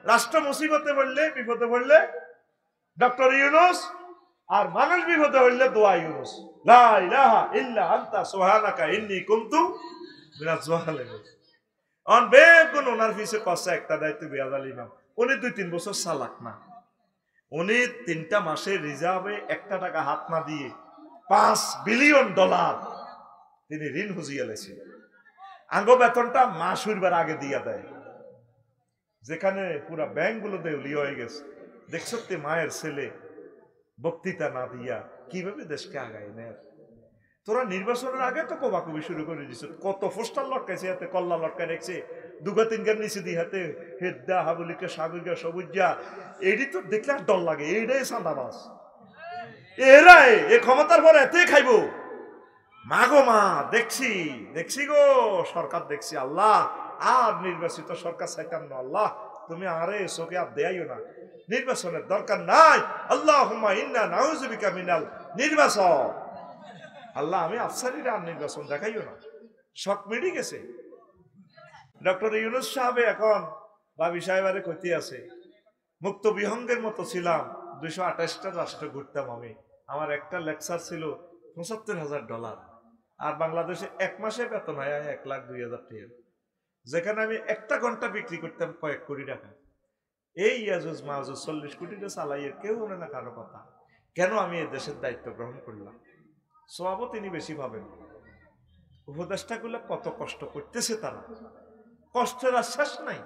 রাষ্ট্র মুসিবতে পড়লে, বিপদে পড়লে ডক্টর ইউনূস, আর মানুষ বিপদে হইলে দোয়া ইউনূস, লা ইলাহা ইল্লা আনতা সুবহানাকা ইন্নী কুনতু মিনাজ জালিমিন। অন বেগুন ওনার পিছে কষ্ট একটা দায়িত্ব বিয়াজাল ইমাম। উনি 2-3 বছর চালাক না, উনি 3টা মাসে রিজার্ভে 1 টাকা হাত না দিয়ে $5 বিলিয়ন তিনি ঋণ হুজিয়ে লেছেন। আঙ্গ বেতনটা মাস হইবার আগে দিয়া দেয়, যেখানে পুরা ব্যাংকগুলো দেউলিয়া হয়ে গেছে। দেখছো তে মায়ের ছেলে বক্তৃতা না দিয়া কিভাবে দেশকে আগায় নেয়। তোরা নির্বাচনের আগে তো কবাকবি শুরু করে দিছ, কত পোস্টার লটকাইছে, হাতে কল্লা লটকাই রেখেছে, 2-3 নিচে দিয়ে হাতে হেদ্দা হাবুলিকা সাগরিকা সবুজা। এটি তো দেখলে আর ডর লাগে, এইটাই সান্দাবাস। এরাই এ ক্ষমতার পর এতে খাইব। মা গো মা, দেখছি গো সরকার, দেখছি আল্লাহ, আর নির্বাচিত সরকার চাইতাম না আল্লাহ, তুমি আরে চোখে আর দেয়াইও না, নির্বাচনের দরকার নাই। আল্লাহুম্মা ইন্না নাউযু বিকা মিনাল নির্বাচন। আল্লাহ, আমি আফসারিরা আর নির্বাচন দেখাইও না। শখ মিটি গেছে। ডক্টর ইউনূস সাহেব এখন ভাবি সাহেবারে কইতে আছে, মুক্ত বিহঙ্গের মতো ছিলাম, 228টা রাষ্ট্র ঘুরতাম আমি, আমার একটা লেকচার ছিল $75,000, আর বাংলাদেশে 1 মাসে বেতন হয় 1,02,000 টাকা, যেখানে আমি 1টা ঘন্টা বিক্রি করতাম কয়েক কোটি টাকা। এই ইয়াজুজ মাহুজ 40 কোটিটা চালাইয়ের কেউ বলে না কারো কথা। কেন আমি এই দেশের দায়িত্ব গ্রহণ করলাম? সওয়াবও তিনি বেশি পাবেন। উপদেষ্টাগুলো কত কষ্ট করতেছে, তারা কষ্টের আশ্বাস নাই,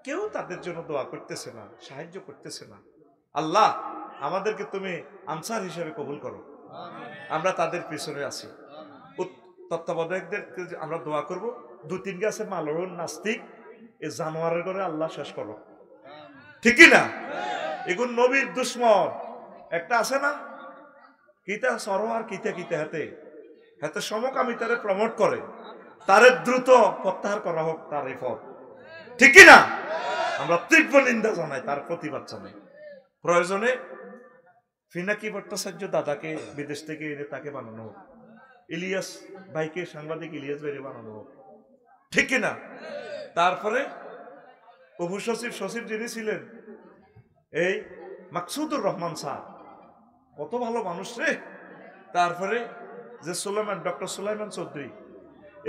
কেউ তাদের জন্য দোয়া করতেছে না, সাহায্য করতেছে না। আল্লাহ, আমাদেরকে তুমি আনসার হিসেবে কবুল করো, আমরা তাদের পিছনে আছি। তত্ত্বাবধায়কদের আমরা দোয়া করব, 2-3 গাছে মালরুন নাস্তিক এ জানোয়ারের করে আল্লাহ শেষ করো, ঠিক না? এগুলো নবীর দুশ্মন। একটা আছে না, কিতা সরোয়ার কিতা কিতা হাতে হাতে সমকামিতারে প্রমোট করে, তারে দ্রুত প্রত্যাহার করা হোক তার এই পথ, ঠিক না? আমরা তীব্র নিন্দা জানাই, তার প্রতিবাদ জানাই। প্রয়োজনে পিনাকি ভট্টাচার্য দাদাকে বিদেশ থেকে এনে তাকে বানানো হোক, ইলিয়াস ভাইকে, সাংবাদিক ইলিয়াস ভাইকে বানানো হোক, ঠিক না? তারপরে উপসচিব সচিব যিনি ছিলেন এই মাকসুদুর রহমান স্যার, কত ভালো মানুষ রে। তারপরে যে সুলাইমান, ডক্টর সুলাইমান চৌধুরী,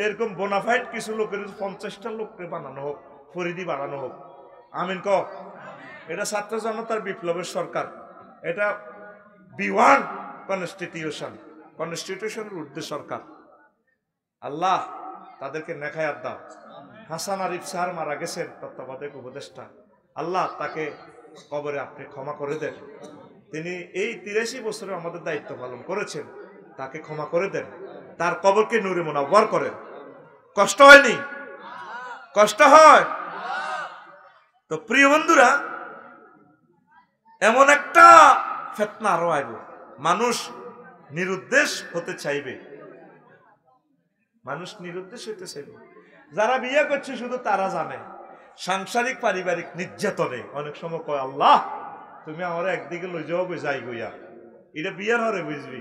এরকম বোনাফাইড কিছু লোকের 50টা লোককে বানানো হোক, ফরিদি বানানো হোক। আমিন ক। এটা ছাত্র জনতার বিপ্লবের সরকার, এটা B1 কনস্টিটিউশনের ঊর্ধ্বে সরকার। আল্লাহ, তাদেরকে নেখায়াত দাও। হাসান আরিফ স্যার মারা গেছেন, তত্ত্বাবধায়ক উপদেষ্টা, আল্লাহ তাকে কবরে আপনি ক্ষমা করে দেন। তিনি এই 83 বছরে আমাদের দায়িত্ব পালন করেছেন, তাকে ক্ষমা করে দেন, তার কবরকে নূরে মুনাওয়ার করেন। কষ্ট হয়নি? কষ্ট হয় তো প্রিয় বন্ধুরা, এমন একটা ফিতনা আরো আইব, মানুষ নিরুদ্দেশ হতে চাইবে, মানুষ নিরুদ্দেশ হতে চাইবে। যারা বিয়ে করছে শুধু তারা জানে, সাংসারিক পারিবারিক নির্যাতনে অনেক সময় কয়, আল্লাহ তুমি আমার একদিকে লই যাও, যাই গইয়া, এটা বিয়ের হরে বুঝবি।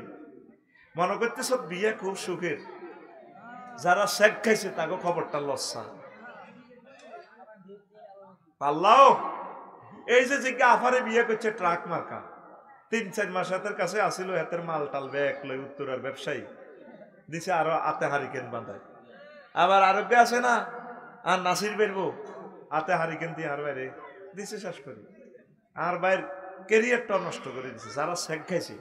মনে করতেছ বিয়ে খুব সুখের, যারা শেখ খাইছে তাকে খবরটা লজ্জা। পাল্লাও এই যে আফারে বিয়ে করছে ট্রাক মার্কা, 3-4 মাস হাতের কাছে আসিল, হাতের মাল টাল ব্যাগ লই উত্তরার ব্যবসায়ী দিছে, আরো আতে হারিকেন বাঁধায়। আবার আরোগ্য আছে না, আর নাসির বেরবো আতে হারিকেন দিয়ে আর বাইরে দিছে, শেষ করি আর বাইর ক্যারিয়ারটা নষ্ট করে দিছে। যারা শেখ খাইছে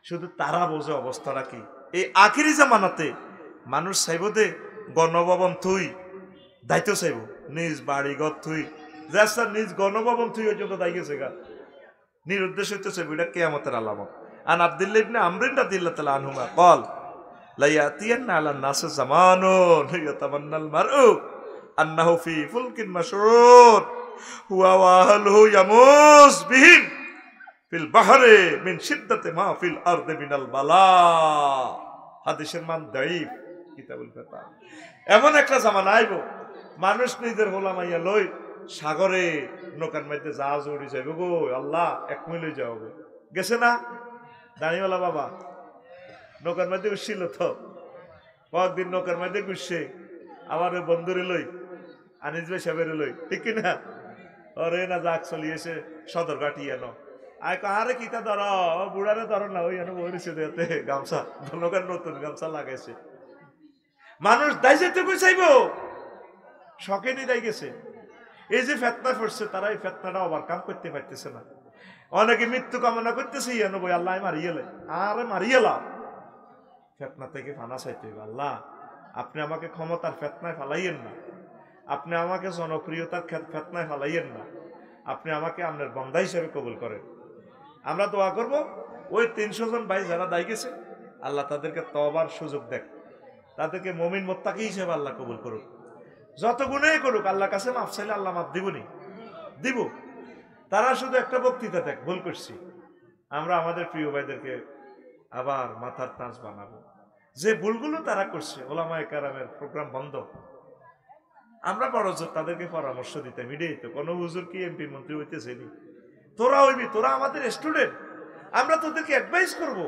শুধু তারা বোঝে অবস্থাটা কি। এই আখিরি জামানাতে মানুষ চাইব দে গণভবন থুই দায়িত্ব চাইব, নিজ বাড়িঘর থুই, যার নিজ গণভবন থুই পর্যন্ত দায়ী গেছে গা, নিরুদ্দেশ হইতে চাইব। এটা কিয়ামতের আলামত। আন আব্দুল্লাহ ইবনে আমর রাদিয়াল্লাহু তাআলা আনহুমা قال لا يأتين على الناس زمان يتمنى المرء أنه في فلك مشحون هو وأهله يموج بهم في البحر من شدة ما في الأرض من البلاء। হাদিসের মান দাঈফ, কিতাবুল ফাতাহ। এমন একটা জামানা আইব, মানুষ নিজের হোলামাইয়া লই সাগরে নৌকার মধ্যে জাহাজ উড়ি যাইব গো, আল্লাহ 1 মিলে যাও গো। গেছে না দাঁড়িওয়ালা বাবা, নৌকার মধ্যে উঠছিল তো, কয়েকদিন নৌকার মধ্যে ঘুরছে, আবার ওই বন্ধুরে লই, আনিস ভাই সাহেবের লই, ঠিক কিনা? ওরে না যাক চলিয়েছে সদরঘাটি এনো আরে কিতা ধর বুড়ারে ধর না ওই এনে বলেছে দেতে গামছা ধনকার নতুন গামছা লাগাইছে মানুষ দায় যেতে কই চাইব শখে নি দায় গেছে এই যে ফেতনা পড়ছে তারা এই ফেতনাটা ওভারকাম করতে পারতেছে না অনেকে মৃত্যু কামনা করতেছে ইয়ে নবই আল্লাহ মারিয়ে লাই আরে মারিয়ে লাও ফেতনা থেকে ফানা চাইতে হবে আল্লাহ আপনি আমাকে ক্ষমতার ফেতনায় ফালাইয়েন না আপনি আমাকে জনপ্রিয়তার ফেতনায় ফালাইয়েন না আপনি আমাকে আপনার বান্দা হিসেবে কবুল করেন আমরা দোয়া করব ওই 300 জন ভাই যারা দায় গেছে আল্লাহ তাদেরকে তওবার সুযোগ দেখ তাদেরকে মুমিন মুত্তাকি হিসেবে আল্লাহ কবুল করুক যত গুনাহই করুক আল্লাহর কাছে মাফ চাইলে আল্লাহ মাফ দিবনি দিব তারা শুধু একটা বক্তৃতা দেখ ভুল করছি আমরা আমাদের প্রিয় ভাইদেরকে আবার মাথার তাজ বানাবো যে ভুলগুলো তারা করছে ওলামায়ে কেরামের প্রোগ্রাম বন্ধ আমরা বড় জোর তাদেরকে পরামর্শ দিতে মিডিয়ে তো কোনো হুজুর কি এমপি মন্ত্রী হইতেছে নি তোরা হইবি তোরা আমাদের স্টুডেন্ট আমরা তোদেরকে অ্যাডভাইস করব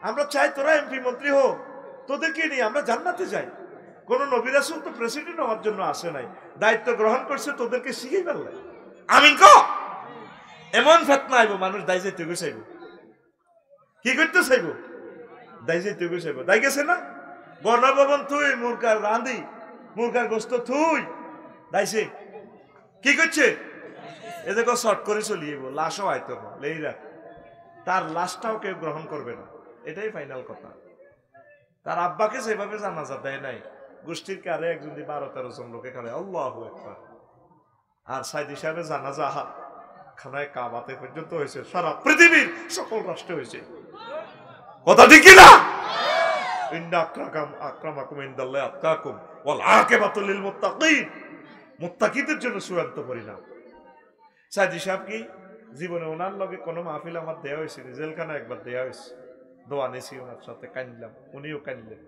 আমরা চাই তোরা এমপি মন্ত্রী হো তোদেরকে নিয়ে আমরা জান্নাতে যাই কোন নবী রাসূল তো প্রেসিডেন্ট হওয়ার জন্য আসে নাই দায়িত্ব গ্রহণ করছে তোদেরকে শিখিয়ে ফেললে আমিন ক এমন ফেতনা আইব মানুষ দায় যাইতে চাইব কি করতে চাইব দায় যাইতে চাইব দায় গেছে না গণভবন থুই মুরগার রাঁধি মুরগার গোস্ত থুই দাইছে কি করছে এ দেখো শর্ট করে চলিয়ে লাশও আইতো না লেইরা তার লাশটাও কেউ গ্রহণ করবে না এটাই ফাইনাল কথা তার আব্বাকে যেভাবে জানাজা দেয় নাই গোষ্ঠীর কারে একজন 12-13 জন লোকে খালে আল্লাহু আকবার আর সাইদি সাহেবের জানাজা খানায় কাবাতে পর্যন্ত হয়েছে সারা পৃথিবীর সকল রাষ্ট্রে হয়েছে কথা ঠিক না ইন্না আক্রামাকুম ইনদাল্লাহি আতকাকুম ওয়াল আকিবাতু লিল মুত্তাকিন মুত্তাকিদের জন্য চূড়ান্ত পরিণাম সাইদি সাহেব কি জীবনে ওনার লগে কোনো মাহফিল আমার দেওয়া হয়েছে জেলখানা একবার দেওয়া হয়েছে দোয়া নিয়েছি ওনার সাথে কাঁদলাম উনিও কাঁদলেন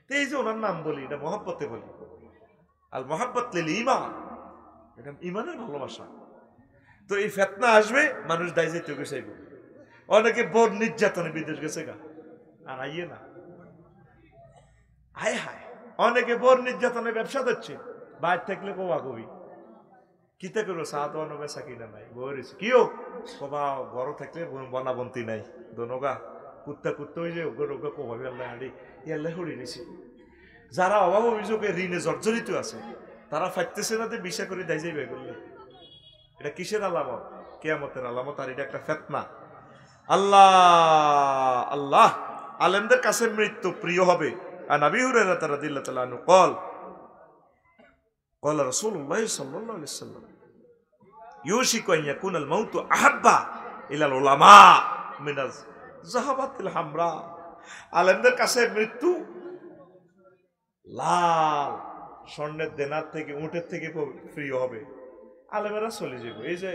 তো এই যে ওনার নাম বলি এটা মহব্বতে বলি আল মহব্বত লিল ঈমান এটা ঈমানের ভালোবাসা তো এই ফিতনা আসবে মানুষ দায় যেতে চাইব অনেকে বোর নির্যাতনে বিদেশ গেছে গা আর আইয়ে না হায় হায় অনেকে বোর নির্যাতনে ব্যবসা দিচ্ছে বাইরে থাকলে কোবা কবি কিতে করবো সাহাতো বেচা কিনা নাই বইছে কিও কবা বড় থাকলে বনাবন্তি নাই দনগা কুত্তা কুত্তা হয়ে যায় ওগা ওগা কোভাবে আল্লাহ হাঁড়ি ইয়াল্লাহ হরি নিছি যারা অভাব অভিযোগে ঋণে জর্জরিত আছে তারা ফাইতেছে না যে বিষা করে দেয় যাইবে করলে এটা কিসের আলামত কিয়ামতের আলামত আর এটা একটা ফিতনা আল্লাহ আল্লাহ আলেমদের কাছে মৃত্যু প্রিয় হবে আর নবী হুরায়রা রাদিয়াল্লাহু তাআলা আনহু قال رسول الله صلى الله عليه وسلم يوشك أن يكون الموت أحب إلى العلماء من الذهبة الحمراء আলেমদের কাছে মৃত্যু লাল স্বর্ণের দেনার থেকে উটের থেকে প্রিয় হবে আলেমেরা চলে যাবে এই যে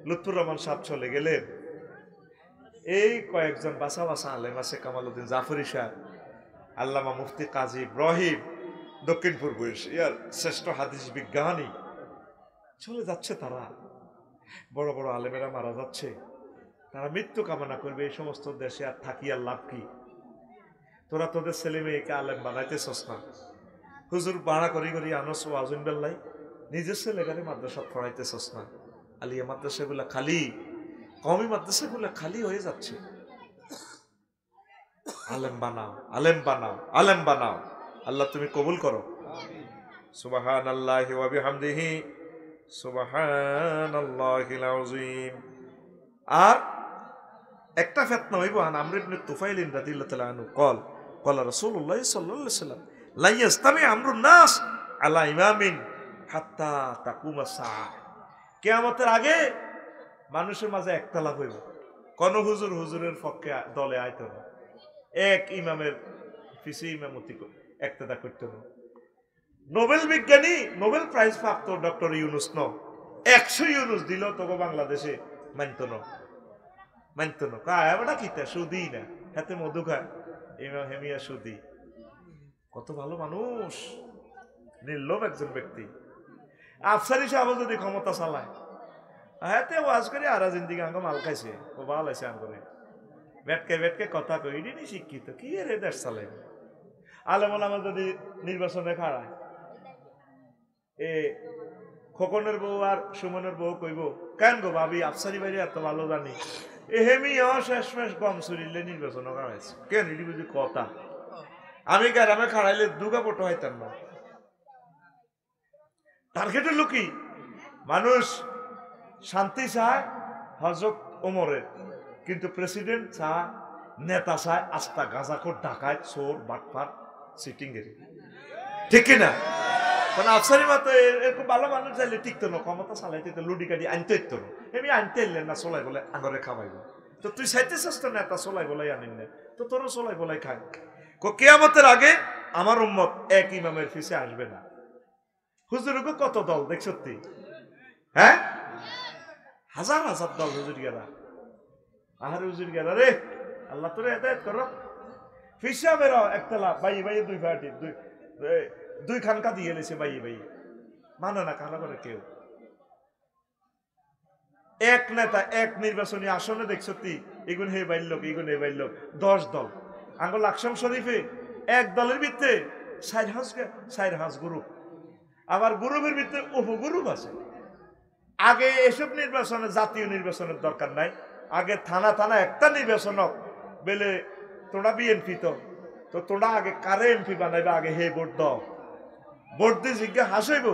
লুৎফুর রহমান সাহেব চলে গেলেন এই কয়েকজন বাসা বাসা আলেম আছে কামালউদ্দিন জাফরি সাহেব আল্লামা মুফতি কাজী ইব্রাহিম দক্ষিণ পূর্ব এশিয়ার শ্রেষ্ঠ হাদিস বিজ্ঞানী চলে যাচ্ছে তারা বড় বড় আলেমেরা মারা যাচ্ছে তারা মৃত্যু কামনা করবে এই সমস্ত দেশে আর থাকি আর লাভ কি তোরা তোদের ছেলে মেয়েকে আলেম বানাইতেছস না হুজুর ভাড়া করি করি আনস ওয়াজুন বেল্লাই নিজের ছেলেগারে মাদ্রাসা পড়াইতেছস না আলিয়া মাদ্রাসাগুলা খালি কমি মাদ্রাসাগুলা খালি হয়ে যাচ্ছে আলেম বানাও আলেম বানাও আলেম বানাও আল্লাহ তুমি কবুল করো সুবহানাল্লাহি ওয়া বিহামদিহি সুবহানাল্লাহিল আযীম আর একটা ফিতনা হইব আন আমর ইবনে তুফাইল রাদিয়াল্লাহু তাআলা আনহু قال রাসূলুল্লাহ সাল্লাল্লাহু আলাইহি ওয়াসাল্লাম লা ইস্তামি আমরুন নাস আলা ইমামিন হাত্তা তাকুমা সাআ কিয়ামতের আগে মানুষের মাঝে একতলাপ হইব কোন হুজুর হুজুরের পক্ষে দলে আইতো না এক ইমামের পিছে ইমামতি একতেদা করতে না নোবেল বিজ্ঞানী নোবেল প্রাইজ প্রাপ্ত ডক্টর ইউনুস ন 100 ইউনুস দিল তবে বাংলাদেশে মানত না কায় বড় কিতা সুদি না হাতে মধু খায় ইমাম হেমিয়া সুদি কত ভালো মানুষ নির্লোভ একজন ব্যক্তি আফসারি সাহেব যদি ক্ষমতা চালায় হাতে ওয়াজ করে আরা জিন্দিগি আঙ্গ মাল খাইছে ও ভালো আছে আঙ্গরে বেটকে কথা কই দিনি শিক্ষিত কি রে দেশ চালাই আলেম ওলামা যদি নির্বাচনে খাড়ায় এ খোকনের বউ আর সুমনের বউ কইব কেন গো ভাবি আফসারি বাইরে এত ভালো জানি এহেমি শেষমেশ গম চুরিলে নির্বাচন করা হয়েছে কেন এটি বুঝি কথা আমি গ্রামে খাড়াইলে দুগা পটো হইতাম না টার্গেটের লোকই মানুষ শান্তি চায় হজরত ওমরের কিন্তু প্রেসিডেন্ট চায় নেতা চায় আস্তা গাঁজাখোর ডাকায় চোর বাটপাট সিটিং এর ঠিক কিনা মানে আফসারি মতো এরকম ভালো মানুষ চাইলে টিকতো না ক্ষমতা চালাইতে লুডি কাটি আনতে ইতো না এমনি আনতে এলেন না চলাই বলে আগরে খাওয়াইব তো তুই চাইতে চেষ্টা নেতা চলাই বলাই আনিন না তো তোরও চলাই বলাই খায় কেয়ামতের আগে আমার উম্মত এক ইমামের ফিসে আসবে না হুজুরকে কত দল দেখ সত্যি হ্যাঁ হাজার হাজার দল হুজুর গেলা আহারে হুজুর গেলা রে আল্লাহ তোরে হেদায়েত করো ফিসা বেরো একতলা বাইয়ে বাইয়ে দুই পার্টি দুই খানকা দিয়ে এলেছে বাইয়ে বাইয়ে মানে না কানা করে কেউ এক নেতা এক নির্বাচনী আসনে দেখ সত্যি এগুন হে বাইর লোক এগুন হে বাইর লোক 10 দল আঙ্গুল আকসাম শরীফে এক দলের ভিত্তে 4 হাজ গ্রুপ আবার গ্রুপের ভিত্তে উপগ্রুপ আছে আগে এসব নির্বাচনে জাতীয় নির্বাচনের দরকার নাই আগে থানা থানা একটা নির্বাচন বেলে তোমরা বিএনপি তো তোমরা আগে কারে এমপি বানাইবে আগে হে ভোট দাও ভোট দিয়ে জিজ্ঞা হাসইব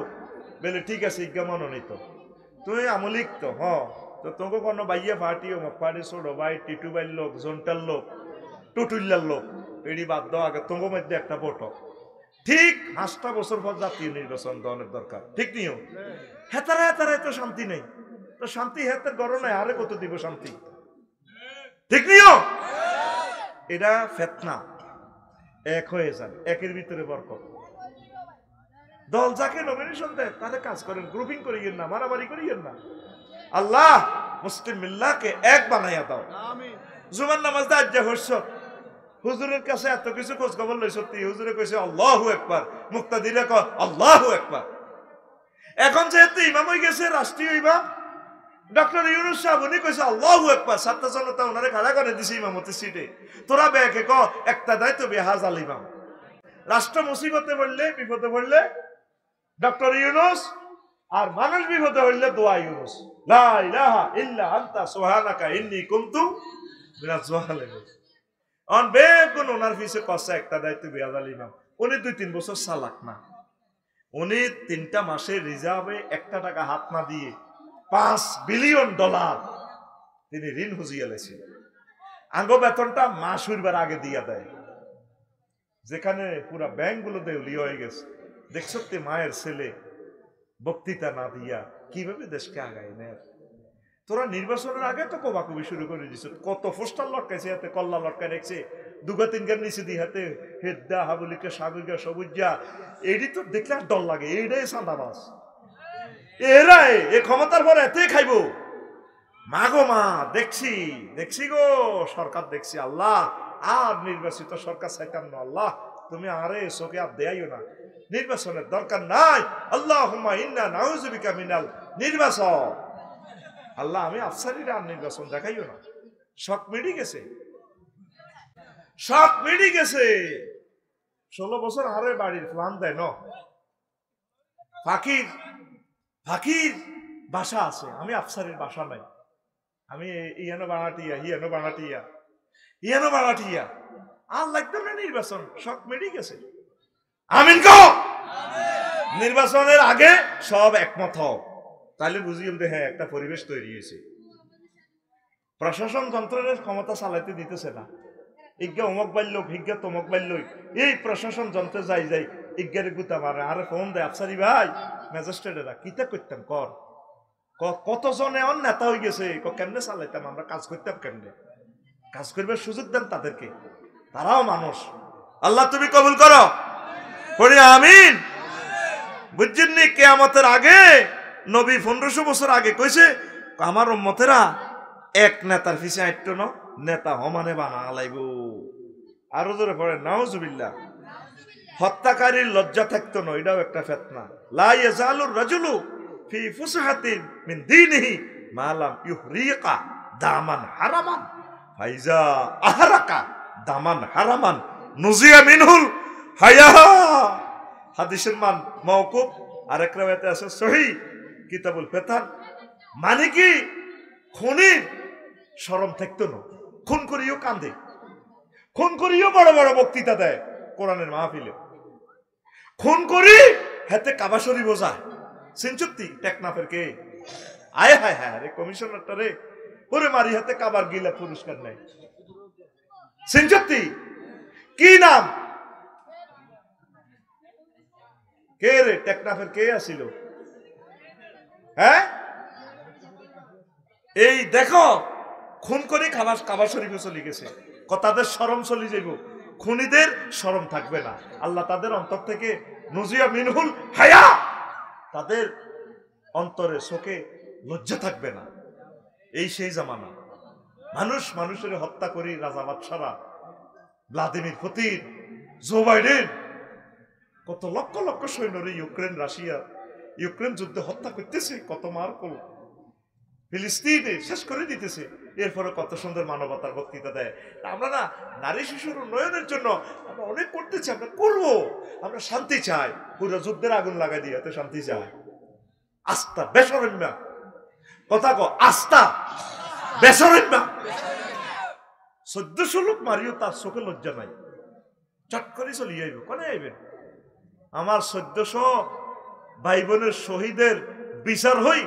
বেলে ঠিক আছে জিজ্ঞা মনোনীত তুই আমলিক তো তো তোমাকে কোনো বাইয়া পার্টি অমুক পার্টি ছোট ভাই টিটু বাইর লোক জন্টার লোক টুটুল্লার লোক এটি বাদ দাও আগে তোমার মধ্যে একটা ভোট ঠিক 5টা বছর পর জাতীয় নির্বাচন দলের দরকার ঠিক নিও হেতারা হেতারা তো শান্তি নেই তো শান্তি হেতের গরম নাই আরে কত দিব শান্তি ঠিক নিও এটা ফেতনা এক হয়ে যান একের ভিতরে বরকত দল যাকে নমিনেশন দেয় তাদের কাজ করেন গ্রুপিং করিয়েন না মারামারি করিয়েন না আল্লাহ মুসলিম মিল্লাহকে এক বানাইয়া দাও জুমার নামাজ দা আজ্জা হর্ষ হুজুরের কাছে এত কিছু খোঁজ খবর লই সত্যি হুজুরে কইছে আল্লাহু আকবার মুক্তাদিরা কয় আল্লাহু আকবার এখন যেহেতু ইমাম হয়ে গেছে রাষ্ট্রীয় ইমাম ডক্টর ইউনুস সাহেব উনি কইছে আল্লাহু আকবার ছাত্র জনতা ওনারে খাড়া করে দিছে ইমামতের সিটে তোরা ব্যাকে ক একটা দায় তো বেহাজাল ইমাম রাষ্ট্র মুসিবতে পড়লে বিপদে পড়লে ডক্টর ইউনুস আর মানুষ বিপদে হইলে দোয়া ইউনুস লা ইলাহা ইল্লা আনতা সুবহানাকা ইন্নী কুনতু মিনাজ জালিমিন অন বেগুন ওনার পিছে কষ্ট একটা দায়িত্ব বেহাজাল ইমাম উনি 2-3 বছর চালাক না উনি 3টা মাসে রিজার্ভে 1 টাকা হাত না দিয়ে $5 বিলিয়ন তিনি ঋণ হুজিয়ে লেছেন আঙ্গ বেতনটা মাস হইবার আগে দিয়া দেয় যেখানে পুরা ব্যাংকগুলো দেউলিয়া হয়ে গেছে দেখছো তে মায়ের ছেলে বক্তৃতা না দিয়া কিভাবে দেশকে আগায় নেয় তোরা নির্বাচনের আগে তো কবাকবি শুরু করে দিছ কত পোস্টার লটকাইছে হাতে কল্লা লটকাই রেখেছে 2-3 গান নিচে দিয়ে হাতে হেদ্দা হাবুলিকা সাগরিকা সবুজা এটি তো দেখলে ডর লাগে এইটাই সান্দাবাস এরাই এ ক্ষমতার পর এতে খাইব মা গো মা দেখছি গো সরকার দেখছি আল্লাহ আর নির্বাচিত সরকার চাইতাম না আল্লাহ তুমি আরে চোখে আর দেয়াইও না নির্বাচনের দরকার নাই আল্লাহুম্মা ইন্না নাউযু বিকা মিনাল নির্বাচন আল্লাহ আমি আফসারির আর নির্বাচন দেখাইও না শখ মিটি গেছে 16 বছর আরে বাড়ির প্ল্যান দেয় না ফাকির বাসা আছে আমি আফসারির বাসা নাই আমি ইয়ানো বানাটিয়া আর লাগতো না নির্বাচন শখ মিটি গেছে আমিন কো নির্বাচনের আগে সব একমত হও তাহলে বুঝিয়ে দে হ্যাঁ একটা পরিবেশ তৈরি হয়েছে প্রশাসন যন্ত্রের ক্ষমতা চালাইতে দিতেছে না ইজ্ঞা অমক বাল্য ভিজ্ঞা তমক বাল্য এই প্রশাসন যন্ত্রে যাই ইজ্ঞারে গুতা মারে আরে ফোন দেয় আফসারি ভাই ম্যাজিস্ট্রেটেরা কিতা করতাম কর কতজনে অন নেতা হয়ে গেছে কেমনে চালাইতাম আমরা কাজ করতাম কেমনে কাজ করবার সুযোগ দেন তাদেরকে তারাও মানুষ আল্লাহ তুমি কবুল করো পড়ি আমিন বুঝছেননি কিয়ামতের আগে নবী 1500 বছর আগে কইছে আমার উম্মতেরা এক নেতার পিছে আইতো না নেতা হমানে বানা লাইব আরো জোরে পড়ে নাউজুবিল্লাহ হত্যাকারীর লজ্জা থাকতো না এটাও একটা ফিতনা লা ইয়াজালুর রাজুলু ফি ফুসহাতিন মিন দীনিহি মা লাম ইহরিকা দামান হারামান ফাইজা আহরাকা দামান হারামান নুজিয়া মিনহুল হায়া হাদিসের মান মাওকুফ আরেক রাওয়ায়াতে আছে সহিহ কিতাবুল ফেতান মানে কি খুনির শরম থাকতো না, খুন করিও কান্দে, খুন করিও বড় বড় বক্তৃতা দেয় কোরআনের মাহফিলে, খুন করি হাতে কাবা শরীফ যায় সিনচুত্তি টেকনাফের কে আয় হায় হায় রে কমিশনারটা রে ওরে মারি হাতে কাবার গিলা পুরস্কার নেয় সিনচুত্তি কি নাম কে রে টেকনাফের কে আসিল হ্যাঁ এই দেখো খুন করে কাবা শরীফে চলে গেছে তাদের শরম চলে যাইব খুনিদের শরম থাকবে না আল্লাহ তাদের অন্তর থেকে নুজিয়া মিনহুল হায়া তাদের অন্তরে চোখে লজ্জা থাকবে না এই সেই জামানা মানুষ মানুষের হত্যা করি রাজা বাদশারা ভ্লাদিমির পুতিন জো বাইডেন কত লক্ষ লক্ষ সৈন্যরে ইউক্রেন যুদ্ধে হত্যা করতেছে কত মার করল ফিলিস্তিনে শেষ করে দিতেছে এরপরে কত সুন্দর মানবতার বক্তৃতা দেয় আমরা না নারী শিশুর উন্নয়নের জন্য আমরা অনেক করতেছি আমরা করবো আমরা শান্তি চাই পুরো যুদ্ধের আগুন লাগাই দিয়ে এত শান্তি চাই আস্থা বেসরম্যা কথা কো আস্থা বেসরম্যা 1400 লোক মারিও তার চোখে লজ্জা নাই চট করে চলিয়ে আইব কোনে আইবেন আমার 1400 ভাই বোনের শহীদের বিচার হই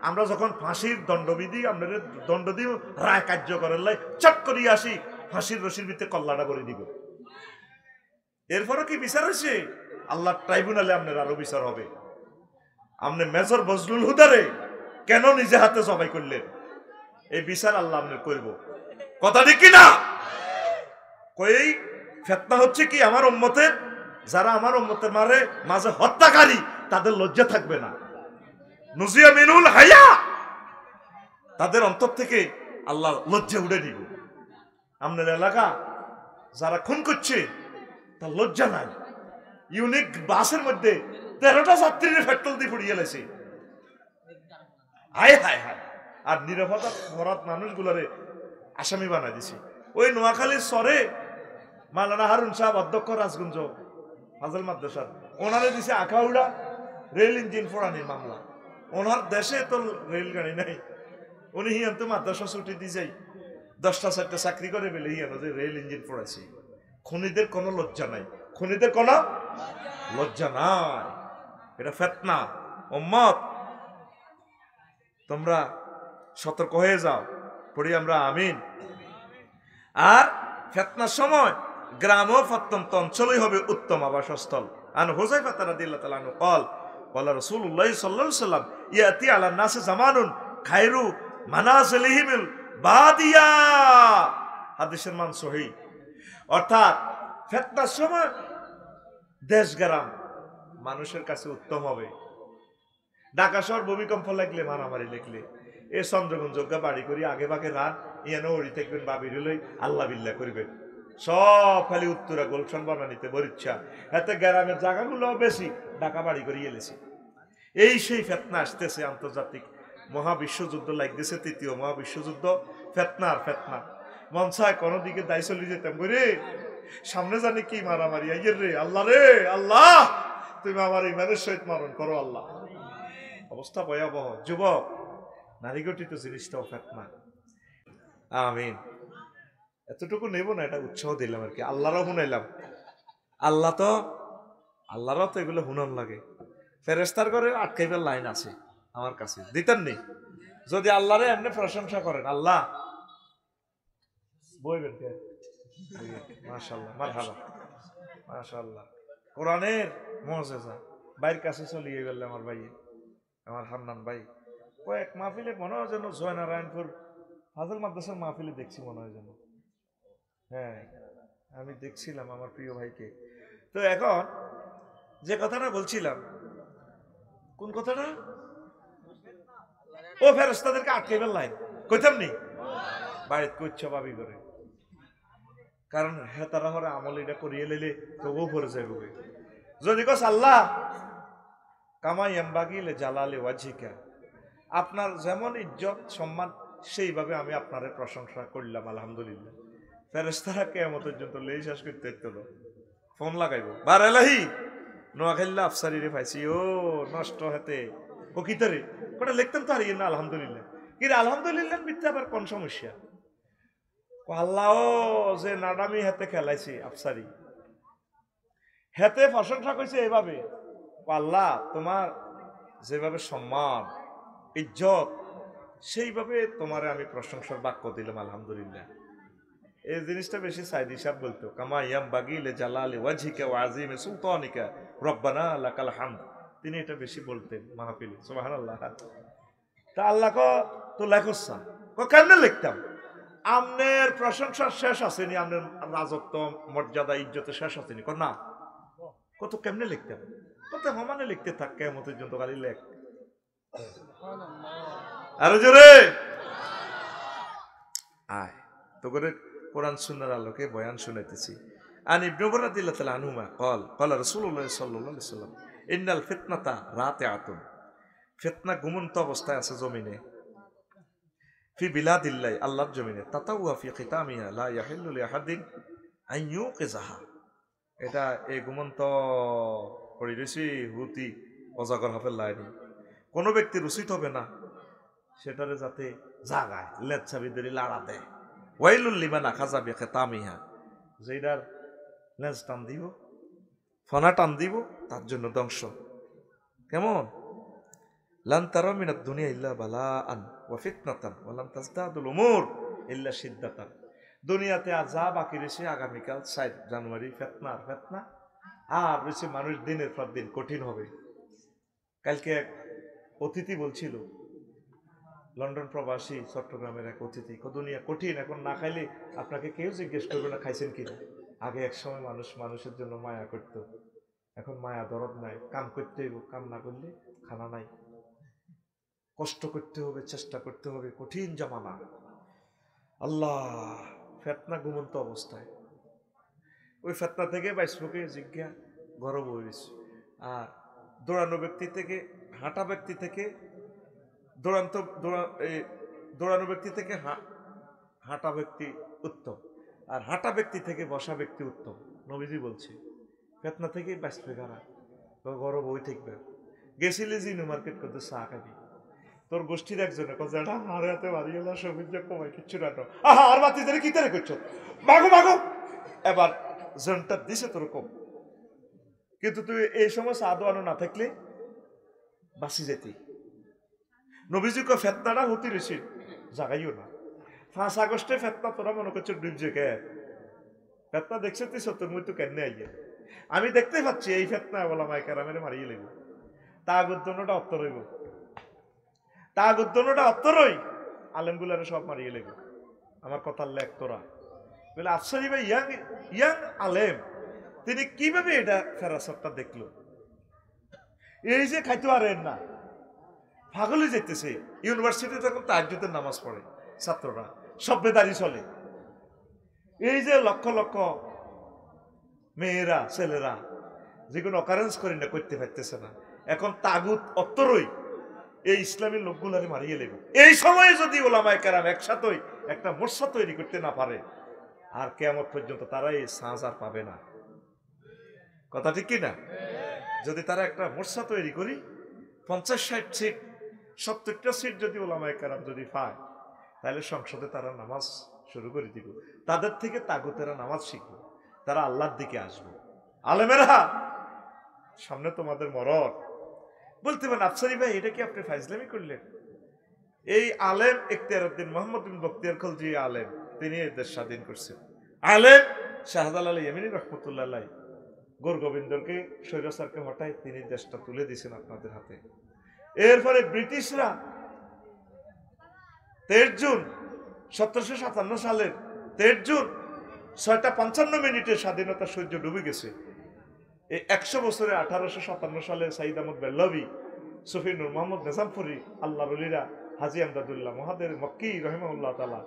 আমরা যখন ফাঁসির দণ্ডবিধি আপনাদের দণ্ড দিব রায় কার্যকরের লাই চট করিয়ে আসি ফাঁসির রশির ভিতরে কল্লাটা করে দিব এরপরও কি বিচার হয়েছে আল্লাহ ট্রাইব্যুনালে আপনার আরো বিচার হবে আপনি মেজর বজলুল হুদারে কেন নিজে হাতে জবাই করলেন এই বিচার আল্লাহ আপনার করব কথা ঠিক কিনা কই ফিতনা হচ্ছে কি আমার উম্মতের যারা আমার উম্মতের মাঝে হত্যাকারী তাদের লজ্জা থাকবে না নুজিয়া মিনুল হায়া তাদের অন্তর থেকে আল্লাহ লজ্জা উড়ে দিব আপনার এলাকা যারা খুন করছে তার লজ্জা নাই ইউনিক বাসের মধ্যে 13টা যাত্রীর পেট্রোল দিয়ে পুড়িয়ে গেছে হায় হায় হায় আর নিরাপত্তা ভরাত মানুষগুলোরে আসামি বানাই দিছে ওই নোয়াখালীর সরে মাওলানা হারুন সাহেব অধ্যক্ষ রাজগঞ্জ ফাজল মাদ্রাসার ওনারে দিছে আখাউড়া রেল ইঞ্জিন ফোড়ানির মামলা ওনার দেশে তো রেলগাড়ি নাই উনি হিয়ান তো মাদ্রাসা ছুটি দিয়ে যাই 10টা 4টা চাকরি করে বেলে হিয়ান যে রেল ইঞ্জিন ফোড়াইছে খুনিদের কোনো লজ্জা নাই খুনিদের কোনো লজ্জা নাই এটা ফিতনা উম্মত তোমরা সতর্ক হয়ে যাও পড়ি আমরা আমিন আর ফিতনার সময় গ্রাম ও প্রত্যন্ত অঞ্চলই হবে উত্তম আবাসস্থল আন হুযায়ফা রাদিয়াল্লাহু তাআলা আনহু قال قال رسول الله صلى الله عليه وسلم ياتي على الناس زمان خير منازلهم البادية হাদিসের মান সহিহ অর্থাৎ ফিতনার সময় দেশ গ্রাম মানুষের কাছে উত্তম হবে ঢাকা শহর ভূমিকম্প লাগলে মারামারি লাগলে এ চন্দ্রগঞ্জ বাড়ি করি আগে ভাগে রাত ইয়ানো ওড়ি থাকবেন বাবির লই আল্লাহ বিল্লাহ করবেন সব খালি উত্তরা গোলশন বানানিতে বরিচ্ছা এতে গ্রামের জায়গাগুলো বেশি ঢাকা বাড়ি করে এলেছে এই সেই ফিতনা আসতেছে আন্তর্জাতিক মহাবিশ্বযুদ্ধ লাগতেছে তৃতীয় মহাবিশ্বযুদ্ধ ফিতনার ফিতনা মন চায় কোনো দিকে দায় চলে যেতাম করে সামনে জানি কি মারামারি আইয়ের রে আল্লাহ তুমি আমার ইমানের সহিত মারণ করো আল্লাহ অবস্থা ভয়াবহ যুবক নারী গঠিত জিনিসটাও ফিতনা আমিন এতটুকু নেব না এটা উৎসাহ দিলাম আর কি আল্লাহরও শুনাইলাম আল্লাহরও তো এগুলো শুনান লাগে ফেরেস্তার করে আটকাইবার লাইন আছে আমার কাছে দিতেন নি যদি আল্লাহরে এমনি প্রশংসা করেন আল্লাহ বইবেন কে মাশাআল্লাহ মারহাবা মাশাআল্লাহ কোরআনের মুজিজা বাইর কাছে চলিয়ে গেল আমার ভাই আমার হান্নান ভাই কয়েক মাহফিলে মনে হয় যেন জয়নারায়ণপুর ফাজল মাদ্রাসার মাহফিলে দেখছি মনে হয় যেন হ্যাঁ আমি দেখছিলাম আমার প্রিয় ভাইকে তো এখন যে কথাটা বলছিলাম কোন কথাটা ও ফেরেশতাদেরকে আটকাইবার লাইন কইতাম নি বাড়িতে কইছে ভাবি করে কারণ হেতারা হরে আমল এটা করিয়ে লইলে তবুও পড়ে যাইবে যদি কস আল্লাহ কামাই এমবাগিলে জালালে ওয়াজিকা আপনার যেমন ইজ্জত সম্মান সেইভাবে আমি আপনারে প্রশংসা করলাম আলহামদুলিল্লাহ ফেরেশতারা কিয়ামত পর্যন্ত লেই শেষ করতে হলো ফোন লাগাইবো বার এলাহি নোয়াখাইল্লা আফসারিরে পাইছি ও নষ্ট হাতে ও কিতারে কোটা লিখতাম তো হারিয়ে না আলহামদুলিল্লাহ কি আলহামদুলিল্লাহ মিথ্যা আবার কোন সমস্যা আল্লাহ যে নাডামি হাতে খেলাইছি আফসারি হাতে প্রশংসা করছে এভাবে আল্লাহ তোমার যেভাবে সম্মান ইজ্জত সেইভাবে তোমারে আমি প্রশংসার বাক্য দিলাম আলহামদুলিল্লাহ এই জিনিসটা বেশি সাইদি সাহেব বলতো কামা ইয়াম বাগিলে জালালি ওয়াজহিকা ওয়া আযীমি সুলতানিকা রব্বানা লাকাল হামদ তিনি এটা বেশি বলতেন মাহফিলে সুবহানাল্লাহ তা আল্লাহ তো লেখছা কেমনে লিখতাম আমনের প্রশংসার শেষ আসেনি আমনের রাজত্ব মর্যাদা ইজ্জতে শেষ আসেনি না কত কেমনে লিখতাম কত সমানে লিখতে থাক কিয়ামতের জন্য খালি লেখ আরো জোরে আয় তো করে কোরআন সুন্নাহর আলোকে বয়ান শুনাইতেছি আন ইবনে উমর রাদিয়াল্লাহু তাআলা আনহুমা قال রাসূলুল্লাহ সাল্লাল্লাহু আলাইহি ওয়াসাল্লাম ইন্নাল ফিতনাতা রাতিআতুন ফিতনা ঘুমন্ত অবস্থায় আছে জমিনে ফি বিলাদিল্লাহ আল্লাহর জমিনে তাতাওয়া ফি খিতামিহা লা ইয়াহিল্লু লিআহাদিন আন ইউকিযাহা এটা এই ঘুমন্ত পড়ি রইছি হুতি অজাগর হবে লাইনি কোনো ব্যক্তির উচিত হবে না সেটারে যাতে জাগায় লেচ্ছাবিদের লাড়া দেয় ওয়াইলুল লিমান আখাযা বি খিতামিহা যেইটার লেজ টান দিব ফনা টান দিব তার জন্য ধ্বংস কেমন লান তারা মিনাদ দুনিয়া ইল্লা বালাআন ওয়া ফিতনাতান ওয়া লাম তাজদাদুল উমুর ইল্লা শিদ্দাতান দুনিয়াতে আর যা বাকি রয়েছে আগামীকাল 7 জানুয়ারি ফিতনা আর রয়েছে মানুষ দিনের পর দিন কঠিন হবে কালকে এক অতিথি বলছিল লন্ডন প্রবাসী চট্টগ্রামের এক অতিথি দুনিয়া কঠিন এখন না খাইলে আপনাকে কেউ জিজ্ঞেস করবে না খাইছেন কিনা আগে এক সময় মানুষের জন্য মায়া করতো এখন মায়া দরদ নাই কাম করতে হইব কাম না করলে খানা নাই কষ্ট করতে হবে চেষ্টা করতে হবে কঠিন জামানা আল্লাহ ফেতনা ঘুমন্ত অবস্থায় ওই ফেতনা থেকে বাইশকে জিজ্ঞা গরব হয়েছে আর দৌড়ানো ব্যক্তি থেকে হাঁটা ব্যক্তি থেকে দৌড়ানো ব্যক্তি থেকে হাঁটা ব্যক্তি উত্তম আর হাঁটা ব্যক্তি থেকে বসা ব্যক্তি উত্তম নবীজি বলছে ফেতনা থেকে বাঁচবে কারা গরব ওই ঠিকবে গেছিলি জিনু মার্কেট করতে চা খাবি তোর গোষ্ঠীর একজনে কথা হারে হাতে বাড়িয়ে না সবুজ কমাই কিচ্ছু না আহা আর বাতি ধরে কি তারে করছো মাগো মাগো এবার জনটা দিছে তোর কম কিন্তু তুই এই সময় চা দোয়ানো না থাকলে বাঁচি যেতি নবীজি কো ফেতনাটা হতে রয়েছে জাগাইও না 5 আগস্টে ফেতনা তোরা মনে করছো ডুবছে কে ফেতনা দেখছে তুই সত্তর মৃত্যু কেন আইয়ে আমি দেখতে পাচ্ছি এই ফেতনা বলা মাই কেরামের মারিয়ে লেগো তাগুদ্দনটা অত্তর হইব তাগুদ্দনটা অত্তরই আলেমগুলারে সব মারিয়ে লেগো আমার কথার লেখ তোরা বলে আফসারি ভাই ইয়াং আলেম তিনি কিভাবে এটা ফেরাসতটা দেখলো এই যে খাইতে পারেন না পাগলে যেতেছে ইউনিভার্সিটি তখন তাহাজ্জুদের নামাজ পড়ে ছাত্ররা সভ্যদারি চলে এই যে লক্ষ লক্ষ মেয়েরা ছেলেরা যেগুলো অকারেন্স করে না করতে পারতেছে না এখন তাগুত অত্তরই এই ইসলামী লোকগুলারে মারিয়ে লেগে এই সময়ে যদি ওলামায়ে কেরাম একসাথে একটা মোর্চা তৈরি করতে না পারে আর কিয়ামত পর্যন্ত তারা এই সাজ আর পাবে না কথা ঠিক কি না যদি তারা একটা মোর্চা তৈরি করি 50-60 সিট 70টা সিট যদি ওলামায়ে কেরাম যদি পায় তাহলে সংসদে তারা নামাজ শুরু করে দিব তাদের থেকে তাগুতেরা নামাজ শিখবে তারা আল্লাহর দিকে আসবে আলেমেরা সামনে তোমাদের মরণ বলতে পারেন আফসারি ভাই এটা কি আপনি ফাইজলামি করলেন এই আলেম ইখতিয়ারউদ্দিন মোহাম্মদ বিন বখতিয়ার খলজি আলেম তিনি এই দেশ স্বাধীন করছেন আলেম শাহজালাল ইয়ামিনী রহমতুল্লাহ আলাইহি গোর গোবিন্দকে স্বৈরাচারকে হটায় তিনি দেশটা তুলে দিয়েছেন আপনাদের হাতে এরপরে ব্রিটিশরা 13 জুন 1757 সালের 13 জুন 6:55 স্বাধীনতা সূর্য ডুবে গেছে এই 100 বছরে 1857 সালে সাইদ আহমদ বেল্লভী সুফি নূর মোহাম্মদ নিজামপুরি আল্লাহর ওলিরা হাজী আমদাদুল্লাহ মহাদের মক্কি রহিমাহুল্লাহ তাআলা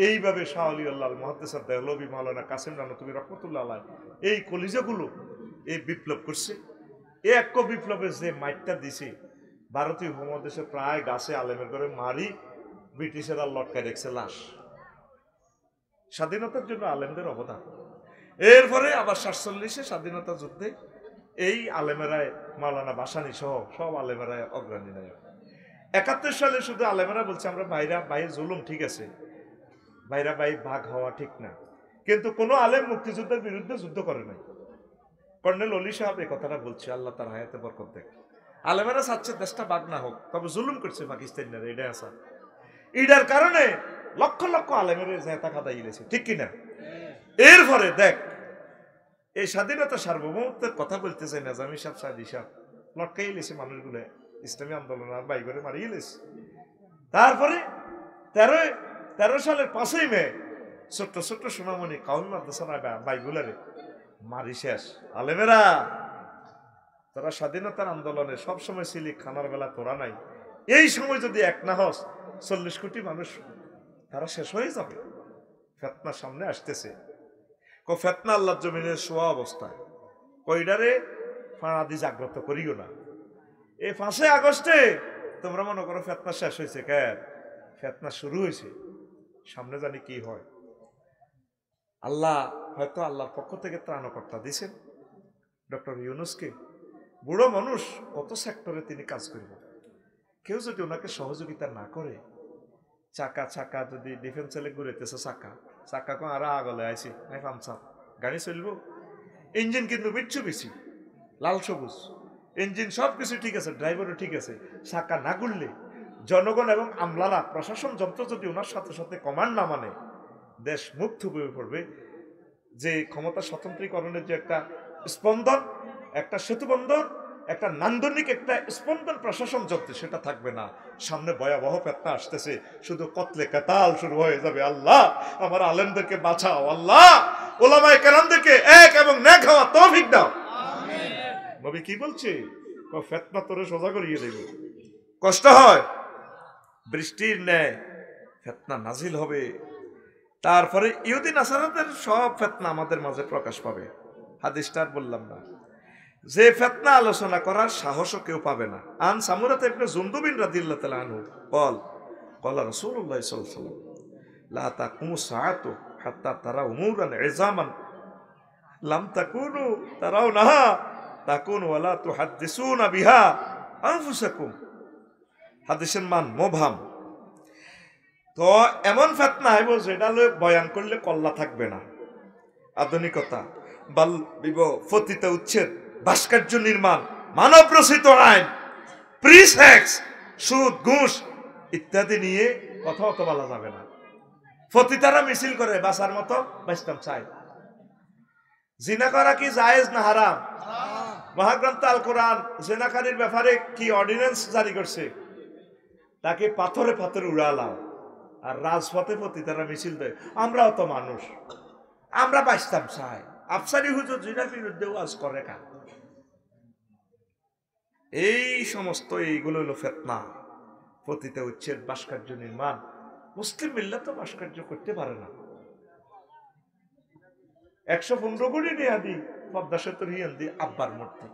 এইভাবে শাহ আলী আল্লাহ মুহাদ্দিস দেহলভী মাওলানা কাসিম নানতুবি রহমাতুল্লাহ আলাইহি এই কলিজাগুলো এই বিপ্লব করছে এই এক বিপ্লবে যে মাইটটা দিছে ভারতীয় উপমহাদেশে প্রায় গাছে আলেমের করে মারি ব্রিটিশেরা লটকায় রেখেছে লাশ স্বাধীনতার জন্য আলেমদের অবদান এরপরে আবার 47 স্বাধীনতা যুদ্ধে এই আলেমেরায় মাওলানা ভাসানী সহ সব আলেমেরায় অগ্রণী নায়ক 71 সালে শুধু আলেমেরা বলছে আমরা ভাইরা ভাই জুলুম ঠিক আছে, ভাইরা ভাই ভাগ হওয়া ঠিক না, কিন্তু কোনো আলেম মুক্তিযুদ্ধের বিরুদ্ধে যুদ্ধ করে নাই। কর্নেল অলি সাহেব এই কথাটা বলছে, আল্লাহ তার হায়াতে বরকত দেখ। আলেমেরা চাচ্ছে দেশটা ভাগ না হোক, তবে জুলুম করছে পাকিস্তানিরা, এটা আসা এটার কারণে লক্ষ লক্ষ আলেমের জেতা খাদাই গেছে, ঠিক কিনা? এরপরে দেখ এই স্বাধীনতা সার্বভৌমত্বের কথা বলতেছে নেজামি সাহেব সাদি সাহেব লটকাই গেছে মানুষগুলো, ইসলামী আন্দোলন আর বাই করে মারিয়ে গেছে। তারপরে 13 সালের 5ই মে ছোট্ট ছোট্ট সোনামণি কাউমি মাদ্রাসা বাইগুলারে মারি শেষ। আলেমেরা তারা স্বাধীনতার আন্দোলনে সবসময় ছিলি, খানার বেলা তোরা নাই, এই সময় যদি এক না হস 40 কোটি মানুষ তারা শেষ হয়ে যাবে। ফেতনা সামনে আসতেছে, ফেতনা আল্লাহর জমিনের শোয়া অবস্থায়, কইডারে ফাঁড়াদি জাগ্রত করিও না। এই 5 আগস্টে তোমরা মনে করো ফেতনা শেষ হয়েছে, কেন? ফেতনা শুরু হয়েছে, সামনে জানি কি হয়। আল্লাহ হয়তো আল্লাহর পক্ষ থেকে ত্রাণকর্তা দিছেন ডক্টর ইউনূসকে। বুড়ো মানুষ, কত সেক্টরে তিনি কাজ করবেন, কেউ যদি ওনাকে সহযোগিতা না করে, চাকা যদি ডিফেন্স চালে ঘুরেতেছে, চাকা কোন আরো আগলে আইসি ফামসা গাড়ি চলবো। ইঞ্জিন কিন্তু বিচ্ছু বেশি লাল সবুজ ইঞ্জিন, সবকিছু ঠিক আছে, ড্রাইভারও ঠিক আছে, চাকা না ঘুরলে জনগণ এবং আমলারা প্রশাসন যন্ত্র যদি ওনার সাথে সাথে কমান্ড না মানে, দেশ মুক্ত হয়ে পড়বে। যে ক্ষমতা স্বতন্ত্রীকরণের যে একটা স্পন্দন, একটা সেতুবন্ধন, একটা নান্দনিক একটা স্পন্দন প্রশাসন যন্ত্রে, সেটা থাকবে না। সামনে ভয়াবহ ফেতনা আসতেছে, শুধু কতলে কাতাল শুরু হয়ে যাবে। আল্লাহ আমার আলেমদেরকে বাঁচাও, আল্লাহ ওলামায়ে কেরামদেরকে এক এবং নেক হওয়া তৌফিক দাও। নবী কি বলছে? ফেতনা তোরে সোজা করিয়ে দেব। কষ্ট হয়, বৃষ্টির ন্যায় ফেতনা নাজিল হবে। তারপরে ইহুদি নাসারাদের সব ফেতনা আমাদের মাঝে প্রকাশ পাবে। হাদিসটা আর বললাম না, যে ফেতনা আলোচনা করার সাহসও কেউ পাবে না। আন সামুরাত ইবনে জুনদুব রাদিয়াল্লাহু তাআলা আনহু قال রাসূলুল্লাহ সাল্লাল্লাহু আলাইহি ওয়াসাল্লাম লা তাকুমু সাআতু হাত্তা তারা উমুরান ইজামান লাম তাকুনু তারাউনাহা তাকুনু ওয়ালা তুহাদ্দিসুনা বিহা আনফুসাকুম। হাদিসের মান মোবহাম। তো এমন ফেতনা আইব যেটা লই বয়ান করলে কল্লা থাকবে না। আধুনিকতা, বাল বিবাহ, পতিতা উচ্ছেদ, ভাস্কর্য নির্মাণ, মানব রচিত আইন, প্রি-সেক্স, সুদ, ঘুষ ইত্যাদি নিয়ে কথা তো বলা যাবে না। পতিতারা মিছিল করে বাঁচার মতো বাঁচতাম চাই। জিনা করা কি জায়েজ না হারাম? মহাগ্রন্থ আল কোরআন জিনাকারীর ব্যাপারে কি অর্ডিন্যান্স জারি করছে? তাকে পাথরে পাথরে উড়ালাম। আর রাজপথে পতিতারা মিছিল দেয়, আমরাও তো মানুষ, আমরা বাঁচতাম চাই। আফসারি হুজুর জিনার বিরুদ্ধে ওয়াজ করে কার? এই সমস্ত এইগুলো হলো ফেতনা, পতিতা উচ্ছেদ, ভাস্কর্য নির্মাণ। মুসলিম মিল্লাত তো ভাস্কর্য করতে পারে না। 115 কোটি নিয়ে দি পদ্মা সেতুর হিয়ান দি আব্বার মূর্তি,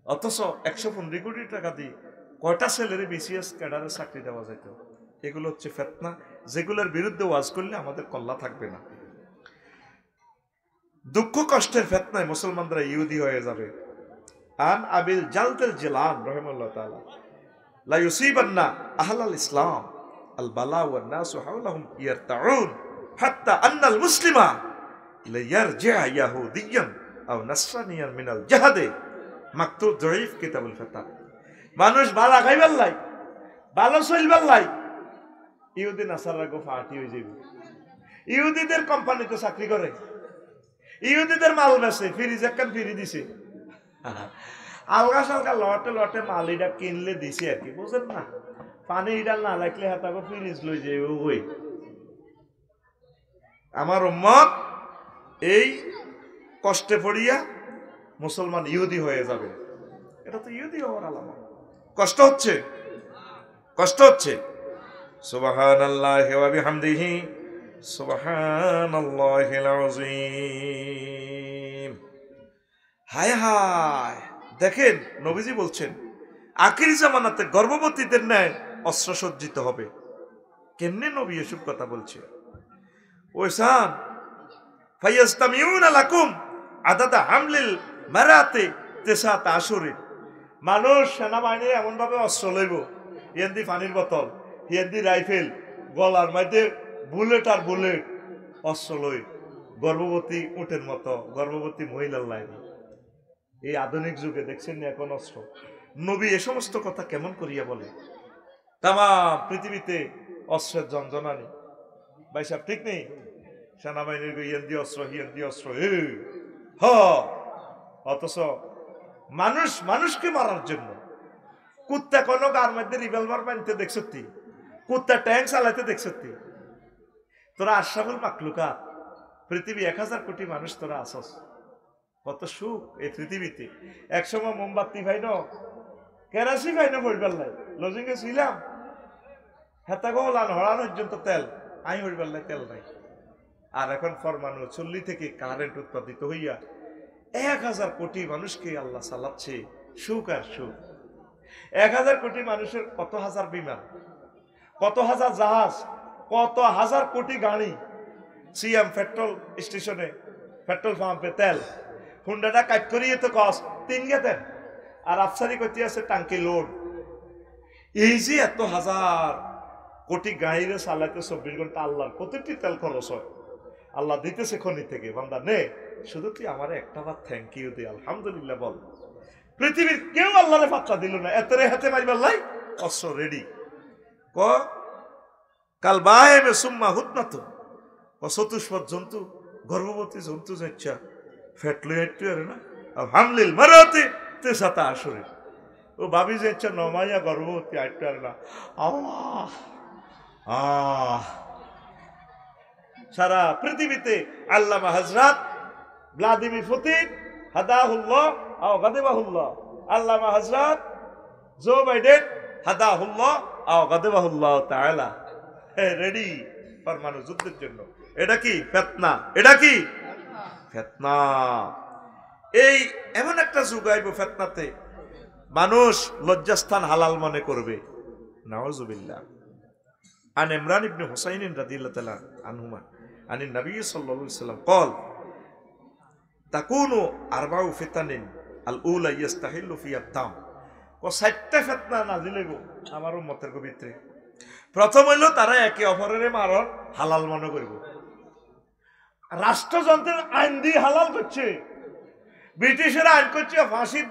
অথচ 115 কোটি টাকা দিয়ে কয়টা ছেলের বিসিএস ক্যাডারে চাকরি দেওয়া যেত। এগুলো হচ্ছে ফেতনা, যেগুলোর বিরুদ্ধে ওয়াজ করলে আমাদের কল্লা থাকবে না। দুঃখ কষ্টের ফেতনায় মুসলমানরা ইহুদি হয়ে যাবে। আন আবিল জালতেল জিলান রাহিমাহুল্লাহ তাআলা লা ইউসিবান্না আহলাল ইসলাম আল বালা ওয়ান নাসু হাওলাহুম ইয়ারতাউন হাত্তা আন্নাল মুসলিমা লা ইয়ারজি'ু ইয়াহুদিয়ান আও নাসরানিয়ান মিনাল জাহাদে মাকতুব যঈফ কিতাবুল ফাতাহ। মানুষ ভালো খাইবার লাই, ভালো চলবার লাই ইহুদি নাসারা গো ফাটি হয়ে যাবে। ইহুদিদের কোম্পানিতে চাকরি করে, ইহুদিদের মাল বেচে, ফ্রিজ একখান ফ্রি দিছে, আলগা সালগা লটে লটে মাল এটা কিনলে দিছে আর কি, বুঝেন না? পানি এটা না লাগলে হাতাকে ফ্রিজ লই যাবে। ওই আমার উম্মত এই কষ্টে পড়িয়া মুসলমান ইহুদি হয়ে যাবে। এটা তো ইহুদি হওয়ার আলামত। কষ্ট হচ্ছে, কষ্ট হচ্ছে। সুবহানাল্লাহি ওয়া বিহামদিহি সুবহানাল্লাহিল আযীম। হায় হায়, দেখেন নবীজি বলছেন আখির জামানাতে গর্ভবতীদের ন্যায় অস্ত্র সজ্জিত হবে। কেমনে নবী এসব কথা বলছে? ওইসান ফায়াস্তামিউনা লাকুম আদাদা হামলিল মারাতে তেসাত আশুরিন। মানুষ সেনাবাহিনী এমন ভাবে অস্ত্র লইব হিয়ান্দি পানির বোতল, হিয়ান্দি রাইফেল, গলার মধ্যে বুলেট আর বুলেট, অস্ত্র লই গর্ভবতী উটের মতো গর্ভবতী মহিলার লাইন। এই আধুনিক যুগে দেখছেন না এখন অস্ত্র। নবী এ সমস্ত কথা কেমন করিয়া বলে? তাম পৃথিবীতে অস্ত্রের জঞ্জনানি। ভাই সাহেব ঠিক নেই? সেনাবাহিনীর হিয়ান্দি অস্ত্র, হিয়ান্দি অস্ত্র, অথচ মানুষ মানুষকে মারার জন্য। কুত্তা কোনো গার মধ্যে রিভলভার বানতে দেখছতি? কুত্তা ট্যাঙ্ক চালাইতে দেখছতি? তোরা আশরাফুল মাখলুকাত, পৃথিবী 1000 কোটি মানুষ তোরা আসস। কত সুখ এই পৃথিবীতে। একসময় মোমবাতি ভাই ন, কেরাসি ভাই না হইবার লাই, লজিংয়ে ছিলাম হেতা গোলান হড়ান পর্যন্ত তেল, আমি হইবার লাই তেল নাই। আর এখন ফরমানু চল্লি থেকে কারেন্ট উৎপাদিত হইয়া 1000 কোটি মানুষকে আল্লাহ চালাচ্ছে। সুখ আর সুখ। 1000 কোটি মানুষের কত হাজার বিমান, কত হাজার জাহাজ, কত হাজার কোটি গাড়ি। সিএম পেট্রোল স্টেশনে, পেট্রোল পাম্পে তেল হুন্ডাটা কাট করিয়ে তো কষ্ট 3 গেতেন, আর আফসারি করতে আছে টাঙ্কি লোড। এই যে এত হাজার কোটি গাড়িরে চালাইতে 24 ঘন্টা আল্লাহর প্রতিটি তেল খরচ হয়। আল্লাহ দিতেছে খনি থেকে, বান্দা নে, শুধু তুই আমার একটা বার থ্যাংক ইউ দে, আলহামদুলিল্লাহ বল। পৃথিবীর কেউ আল্লাহরে পাত্তা দিল না, এতরে হাতে মারিবার লাই অস্ত্র রেডি। ক কাল বাহেমে সুম্মা হুতনাত, ও চতুষ্পদ জন্তু, গর্ভবতী জন্তু যাচ্ছা ফেটলো একটু আর না হামলিল মারাতে তে সাতা আসরে, ও ভাবি যাচ্ছা নমাইয়া গর্ভবতী আটটু আর না। আল্লাহ সারা পৃথিবীতে আল্লামা হযরত ভ্লাদিমির পুতিন হাদাহুল্লাহ আও গাদিবাহুল্লাহ, আল্লামা হযরত জো বাইডেন হাদাহুল্লাহ আও গাদিবাহুল্লাহ তাআলা রেডি পরমাণু যুদ্ধের জন্য। এটা কি ফিতনা? এটা কি ফিতনা? এই এমন একটা যুগ আইব ফিতনাতে মানুষ লজ্জাস্থান হালাল মনে করবে। নাউজুবিল্লাহ। আন ইমরান ইবনে হুসাইন রাদিয়াল্লাহু তাআলা আনহুমা আন নবী সাল্লাল্লাহু আলাইহি ওয়াসাল্লাম قال তাকুনু আরবাউ ফিতানিন আল উলা ইস্তাহিল্লু ফিহা দাম। ও 60টা ফিতনা নাজিল হইব আমার উম্মতের ভিতরে। প্রথম হইল তারা একে অপরের মারণ হালাল মনে করব। রাষ্ট্রযন্ত্রের আইন দিয়ে হালাল করছে। ব্রিটিশেরা আইন করছে ফাঁসির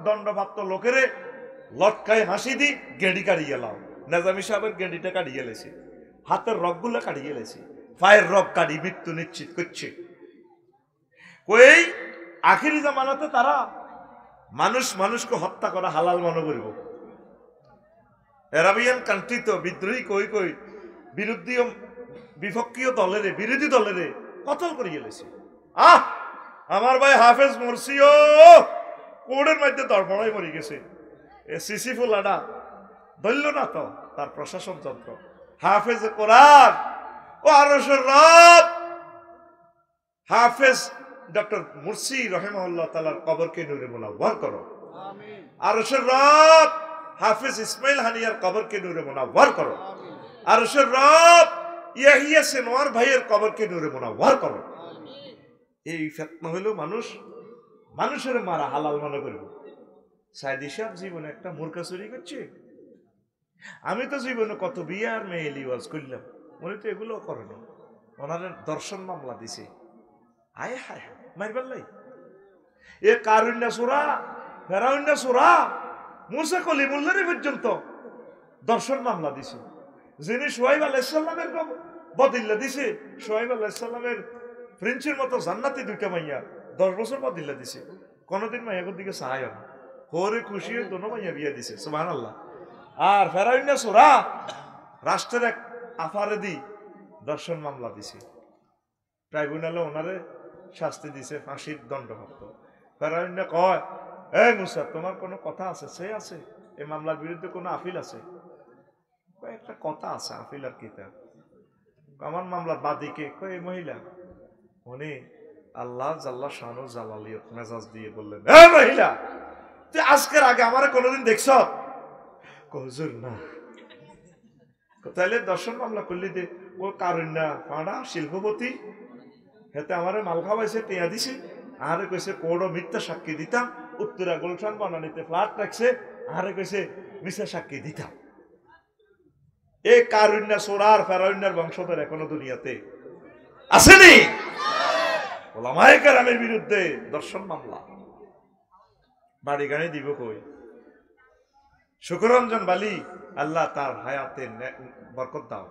দণ্ডপ্রাপ্ত লোকেরে লটকায় হাসি দি গেঁড়ি কাটিয়ে লাও। নেজামি সাহেবের গেঁড়িটা কাটিয়ে লেছে, হাতের রগগুলো কাটিয়ে লেছে, পায়ের রগ কাটি মৃত্যু নিশ্চিত করছে। ওই আখিরি জামানাতে তারা মানুষ মানুষকে হত্যা করা হালাল মনে করব। আরাবিয়ান কান্ট্রি তো বিদ্রোহী কই কই বিপক্ষীয় দলেরে বিরোধী দলেরে কতল করিয়ে লেছে। আমার ভাই হাফেজ মুরসিও কোর্টের মধ্যে দর্পণায় মরে গেছে। এ সিসি ফুলাডা ধরল না তো তার প্রশাসন যন্ত্র। হাফেজ কোরআন ও আরশের রব হাফেজ ডক্টর মুরসি রহিমাহুল্লাহ তাআলার কবরকে নূরে মুনাওয়ার করো। আমিন। আরশের রব হাফেজ ইসমাইল হানিয়ার কবরকে নূরে মুনাওয়ার করো। আরশের রব ইয়াহিয়া সিনওয়ার ভাইয়ের কবরকে নূরে মুনাওয়ার করো। আমিন। এই ফিতনা হলো মানুষ মানুষের মারা হালাল মনে করব। সাইদি সাহেব জীবনে একটা মুরগা চুরি করছে। আমি তো জীবনে কত বিয়ে আর মেয়ে লিওয়াজ করলাম, উনি তো এগুলো করে না। ওনার দর্শন মামলা দিছে। আয় হায় মারবার লাই এ কারুন্যা সুরা ফেরাউন্যা সুরা মুসা কলিমুল্লাহ পর্যন্ত দর্শন মামলা দিছে। যিনি সোহাইব আলাইহিস সালামের বদিল্লা দিছে, সোহাইব আলাইহিস সালামের প্রিন্সের মতো জান্নাতি 2টা মাইয়া 10 বছর বদিল্লা দিছে। কোনদিন মাইয়ার দিকে চায় না, হরে খুশি হয়ে দোনো মাইয়া বিয়ে দিছে। সুবহানাল্লাহ। আর ফেরাউন্যা সুরা রাষ্ট্রের এক আফারেদি দর্শন মামলা দিছে। ট্রাইব্যুনালে ওনারে শাস্তি দিছে, ফাঁসির দণ্ডপ্রাপ্ত। ফেরাউন্যা কয়, এই মুসা তোমার কোনো কথা আছে? সে আছে এই মামলার বিরুদ্ধে কোনো আপিল আছে? একটা কথা আছে, আপিল আর কিতাব। আমার মামলার বাদীকে কয় এই মহিলা। উনি আল্লাহ জাল্লা শানু জালালিয়ত মেজাজ দিয়ে বললেন, এ মহিলা তুই আজকের আগে আমার কোনোদিন দেখছ? হুজুর না। তাইলে দর্শন মামলা করলি দে। ও কারুন্যা পাড়া শিল্পপতি হেতে আমারে মাল খাওয়াইছে, টেয়া দিছে। আরে কইছে কোড়ো মিথ্যা সাক্ষী দিতাম, উত্তরা গুলশান বনানীতে ফ্ল্যাট রাখছে। আরে কইছে মিথ্যা সাক্ষী দিতাম। এই কারুন্যা সোরার ফেরাউন্যার বংশধর এখনো দুনিয়াতে আসেনি। ওলামায়ে কেরামের বিরুদ্ধে দর্শন মামলা, বাড়ি গাড়ি দিব কই? শুকরঞ্জন বালি, আল্লাহ তার হায়াতে বরকত দাও,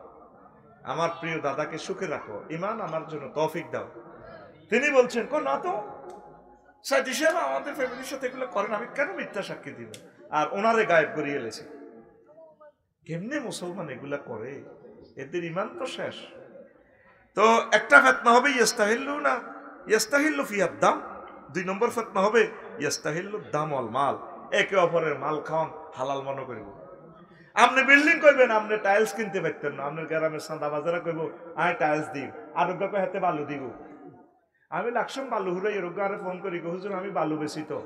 আমার প্রিয় দাদাকে সুখে রাখো, ইমান আমার জন্য তৌফিক দাও। তিনি বলছেন না তো সাইদ হিসেবে আমাদের ফ্যামিলির সাথে এগুলো করেন, আমি কেন মিথ্যা সাক্ষী দিব? আর ওনারে গায়েব করিয়ে এলেছে। কেমনে মুসলমান এগুলা করে? এদের ইমান তো শেষ। তো একটা ফেতনা হবে ইস্তাহিল্লু না ইস্তাহিল্লু ফিয়াদ দাম, 2 নম্বর ফেতনা হবে ইস্তাহিল্লু দাম অল মাল, একে অপরের মাল খাওয়ান হালাল মনে করব। আপনি বিল্ডিং করবেন, আপনি টাইলস কিনতে পারতেন না, আপনার গ্রামের সান্দা বাজারে কইব আমি টাইলস দিব, আরোগ্যকে হাতে বালু দিব। আমি লাকসম বালু হুরাই এরোগ্য আরে ফোন করি, হুজুর আমি বালু বেশি তো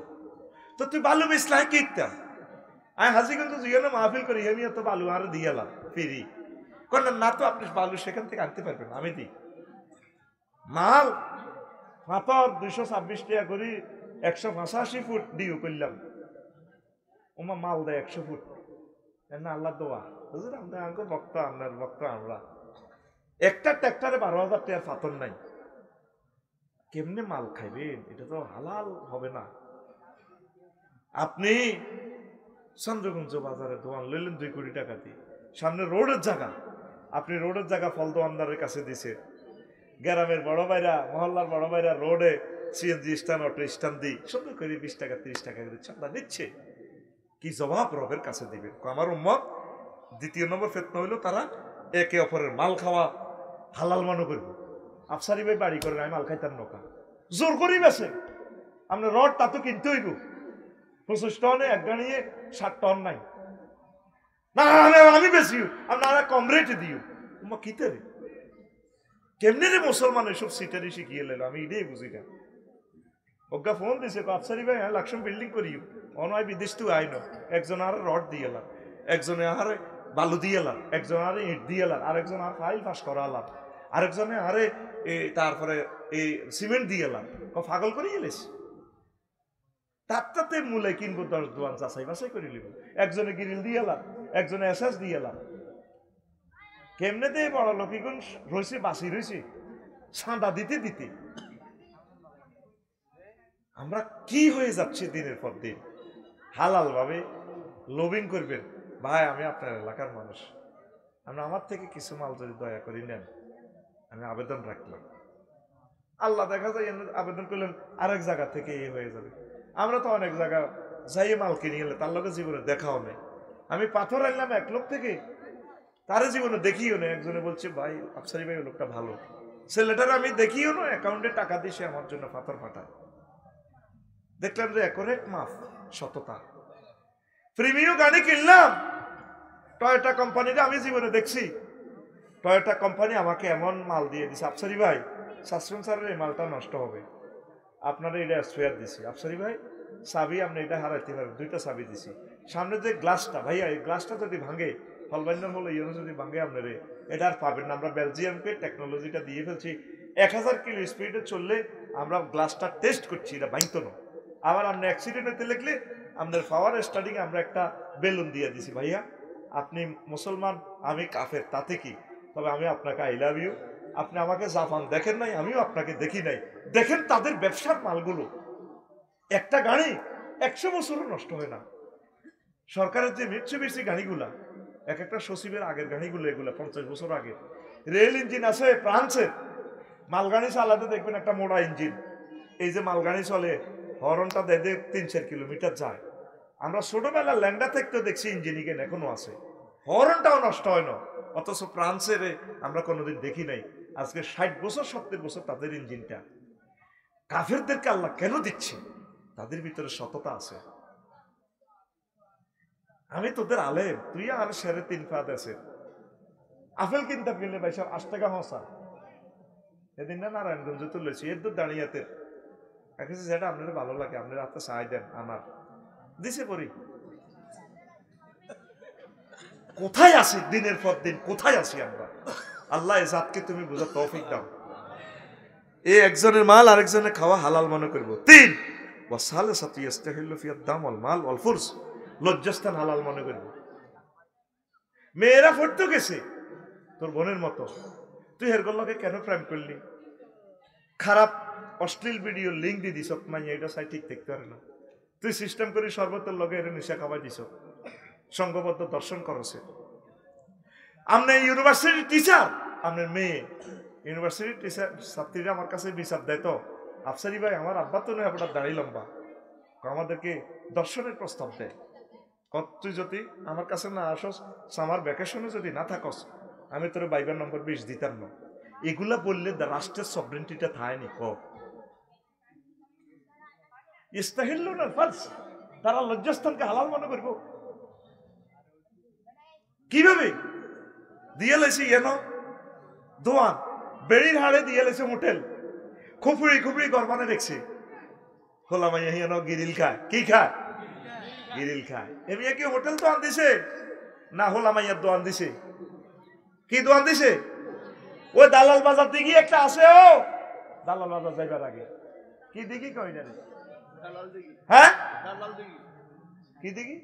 তুই বালু বেচলাই কিনতাম, আমি হাজিগঞ্জ জিয়ানো মাহফিল করি, আমি এত বালু আরে দিয়েলাম ফিরি। না তো আপনি বালু সেখান থেকে আনতে পারবেন, আমি দিই। মাল পাথর 226 টাকা করি, 185 ফুট ডিউ করলাম, ওমা মাল দেয় 100 ফুট না, আল্লাহ দোয়া হুজুর আমাদের বক্তা, আপনার বক্তা আমরা। একটা ট্র্যাক্টরে 12,000 টাকার পাথর নাই, কেমনে মাল খাইবেন? এটা তো হালাল হবে না। আপনি চন্দ্রগঞ্জ বাজারে দোয়ান লইলেন 2 কোটি টাকা দিয়ে, সামনে রোডের জায়গা, আপনি রোডের জায়গা ফল দোয়ানদারের কাছে দিছে। গ্রামের বড় ভাইরা, মহল্লার বড় ভাইরা রোডে সিএনজি স্ট্যান্ড, অটো স্ট্যান্ড দিই সুন্দর করে 20 টাকা 30 টাকা করে চাঁদা নিচ্ছে। কি জবাব রবের কাছে দিবেন? আমার উম্মত। দ্বিতীয় নম্বর ফিতনা হইল তারা একে অপরের মাল খাওয়া হালাল মনে করব। আফসারি ভাই বাড়ি করেন, আমি মাল খাইতাম নৌকা জোর করি বেছে, আপনার রড তা তো কিনতে হইব, 25 টনে এক গাড়িয়ে 60 টন নাই, না আমি বেশি আপনারা কম রেটে দিও। কিতে রে কেমনে রে মুসলমান এসব সিটারি শিখিয়ে লেলো, আমি এটাই বুঝি না। ওগা ফোন দিছে আফসারি ভাই হ্যাঁ লাকসম বিল্ডিং করিও, অনয় বিদেশ তো আইন, একজন আর রড দিয়ে এলাম, একজনে আর বালু দিয়ে এলাম, একজন আর ইট দিয়ে এলাম, আরেকজন আর ফাইল পাস করালাম, আরেকজনে আরে তারপরে এই সিমেন্ট দিয়ে এলাম, পাগল করে এলেস। তাতে মূলে কিনবো 10 দোয়ান যাচাই বাছাই করে নিব, একজনে গিরিল দিয়ে এলাম, একজনে এসএস দিয়ে এলাম। কেমনেতে বড় লোকগুন রয়েছে, বাসি রয়েছে সাঁদা দিতে দিতে। আমরা কি হয়ে যাচ্ছে দিনের পর দিন? হালাল ভাবে লোভিং করবেন। ভাই আমি আপনার এলাকার মানুষ, আপনি আমার থেকে কিছু মাল যদি দয়া করি নেন, আমি আবেদন রাখলাম। আল্লাহ দেখা যায় আবেদন করলেন আরেক জায়গা থেকে এই হয়ে যাবে। আমরা তো অনেক জায়গা যাই মাল কিনে গেলে তার লোকের জীবনে দেখাও নেই। আমি পাথর আনলাম 1 লোক থেকে, তার জীবনে দেখিও না। একজনে বলছে ভাই আফসারি ভাই লোকটা ভালো, ছেলেটার আমি দেখিও না, অ্যাকাউন্টে টাকা দিয়ে সে আমার জন্য পাথর পাঠায়। দেখলাম যে অ্যাকোরেট মাফ, সততা। প্রিমিয়াম গাড়ি কিনলাম টয়োটা কোম্পানিতে, আমি জীবনে দেখছি টয়োটা কোম্পানি আমাকে এমন মাল দিয়ে দিছে, আফসারি ভাই সাসপেন্সারের এই মালটা নষ্ট হবে, আপনারা এটা স্পেয়ার দিছি। আফসারি ভাই চাবি আপনি এটা হারাইতে পারেন, 2টা চাবি দিছি। সামনে যে গ্লাসটা ভাইয়া, এই গ্লাসটা যদি ভাঙে, ফলবান্ডার হলো ইউনো যদি ভাঙে আপনার এটা আর পাবেন না। আমরা বেলজিয়ামকে টেকনোলজিটা দিয়ে ফেলছি, 1000 কিলো স্পিডে চললে আমরা গ্লাসটা টেস্ট করছি, এটা ভাঙতো না। আবার আপনি অ্যাক্সিডেন্ট হতে লাগলে আপনার পাওয়ার স্টার্টিং আমরা একটা বেলুন দিয়ে দিছি। ভাইয়া আপনি মুসলমান, আমি কাফের, তাতে কি? তবে আমি আপনাকে আই লাভ ইউ। আপনি আমাকে জাপান দেখেন নাই, আমিও আপনাকে দেখি নাই। দেখেন তাদের ব্যবসার মালগুলো, একটা গাড়ি 100 বছরও নষ্ট হয় না। সরকারের যে মিটসুবিশি গাড়িগুলা, এক একটা সচিবের আগের গাড়িগুলো, এগুলো 50 বছর আগে। রেল ইঞ্জিন আছে ফ্রান্সের, মালগাড়ি চালাতে দেখবেন একটা মোড়া ইঞ্জিন। এই যে মালগাড়ি চলে, হরনটা দেয় 3-4 কিলোমিটার যায়। আমরা ছোটবেলা ল্যান্ডা থাকতেও দেখছি ইঞ্জিনিকেন এখনো আছে, হরনটাও নষ্ট হয় না। অথচ ফ্রান্সের আমরা কোনোদিন দেখি নাই। আজকে 60 বছর 70 বছর তাদের ইঞ্জিনটা। কাফেরদেরকে আল্লাহ কেন দিচ্ছে? তাদের ভিতরে সততা আছে। আমি তোদের আলেম, তুই আর 3.5 পা আছে। আপেল কিনতে গেলে ভাই সব 8 টাকা হসা। এদিন না নারায়ণগঞ্জে তুলেছি, এর দূর দাঁড়িয়েতে একেছে যেটা আপনাদের ভালো লাগে, আপনারা হাতে সাহায্য দেন, আমার দিছে পরি। কোথায় আসি দিনের পর দিন, কোথায় আসি আমরা? আল্লাহ এই জাতকে তুমি বুঝার তৌফিক দাও। এই একজনের মাল আরেকজনের খাওয়া হালাল মনে করবো। 3 ওয়াসালাসাতু ইস্তাহিল্লু ফিয়াদ দাম ওয়াল মাল ওয়াল ফুরস, লজ্জাস্থান হালাল মনে করবো। মেয়েরা পড়তে গেছে তোর বোনের মতো, তুই এর গল্লকে কেন প্রেম করলি? খারাপ অশ্লীল ভিডিও লিঙ্ক দিয়ে দিস, মাইয়া এটা চাই ঠিক দেখতে পারে না, তুই সিস্টেম করি সর্বতের লগে এর নিশা খাওয়াই দিস, সঙ্গবদ্ধ দর্শন করছে। আপনার ইউনিভার্সিটির টিচার, আপনার মেয়ে ইউনিভার্সিটির টিচার, ছাত্রীরা আমার কাছে বিচার দেয় তো, আফসারি ভাই আমার আব্বা তো নয়, আপনার দাড়ি লম্বা, আমাদেরকে দর্শনের প্রস্তাব দেয়। তুই যদি আমার কাছে না আসস, সামার ভ্যাকেশনে যদি না থাকস, আমি তোর বাইবার নম্বর 20 দিতাম না। এগুলা বললে রাষ্ট্রের সভরেন্টিটা থায়নি ক ইস্তাহিল না ফার্স, তারা লজ্জাস্থানকে হালাল মনে করব কিভাবে? দিয়ে লেছি এন দোয়ান বেড়ির হাড়ে দিয়ে লেছে মোটেল, খুপুরি খুপুরি গরমানে দেখছে, খোলা মাইয়া হিয়ানো গিরিল খায়, কি খায়? গিরিল খায়। এমিয়া কি হোটেল দোয়ান দিছে না হোলা মাইয়ার দোয়ান দিছে? কি দোয়ান দিছে? ওই দালাল বাজার দিকে একটা আছে, ও দালাল বাজার যাইবার আগে কি দিঘি কই জানি, হ্যাঁ কি দিঘি?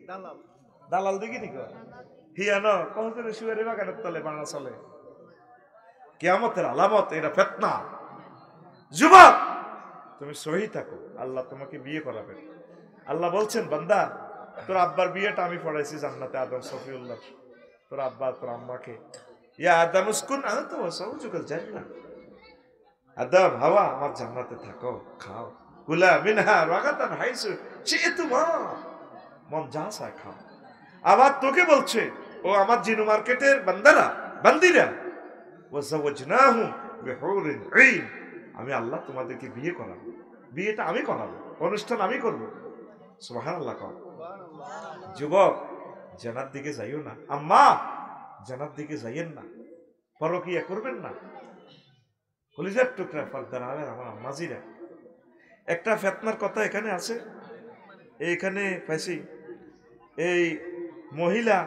দালাল দিঘি দিকে হিয়ানো কহতে শুয়ারে বাগানের তলে বাংলা চলে, কিয়ামতের আলামত, এটা ফিতনা। যুবক তুমি সহি থাকো, আল্লাহ তোমাকে বিয়ে করাবেন। আল্লাহ বলছেন বান্দা তোর আব্বার বিয়েটা আমি পড়াইছি জান্নাতে, আদম সফিউল্লাহ, তোর আব্বা তোর আম্মাকে, ইয়া আদম উসকুন আনতা ওয়া যাওজুকাল জান্নাহ, আদম হাওয়া আমার জান্নাতে থাকো, খাও, কুলা মিনহা রাগাতান হাইসু শি'তুমা, মন যা চায় খাও। আবার তোকে বলছে ও আমার জিনু মার্কেটের বান্দারা বান্দিরা, ওয়া যাওয়াজনাহুম বিহুরিন ঈন, আমি আল্লাহ তোমাদেরকে বিয়ে করাবো, বিয়েটা আমি করাবো, অনুষ্ঠান আমি করব। সুবহানাল্লাহ। যুবক জান্নাত দিকে যাইও না, আম্মা জান্নাত দিকে যাইয়েন না, পরকিয়া করবেন না, কলিজার টুকরা ফালদার আমার আম্মাজিরা। একটা ফিতনার কথা এখানে আছে, এইখানে পাইছি, এই মহিলা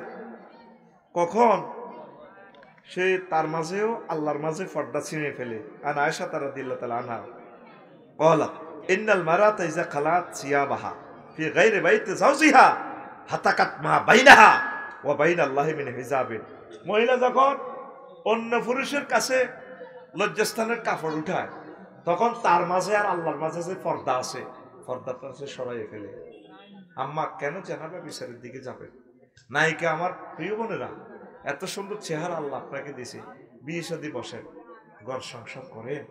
কখন সে তার মাঝেও আল্লাহর মাঝে পর্দা ছিঁড়ে ফেলে। আন আয়েশা রাদিয়াল্লাহু তাআলা আনহা ক্বালাত ইন্নাল মারাতা ইযা খালাত সিয়াবাহা ফি গায়রি বাইতি যাওজিহা হাতাকাত মা বাইনাহা ওয়া বাইনাল্লাহি মিন হিজাবিন, মহিলা যখন অন্য পুরুষের কাছে লজ্জাস্থানের কাপড় উঠায়, তখন তার মাঝে আর আল্লাহর মাঝে যে পর্দা আছে, পর্দাটা সে সরাইয়ে ফেলে। আম্মা কেন জানাবে বিচারের দিকে যাবে? নায়িকা আমার প্রিয় বোনেরা, এত সুন্দর চেহারা আল্লাহ আপনাকে দিয়েছে, বিয়ে শাদী বসেন, ঘর সংসার করেন,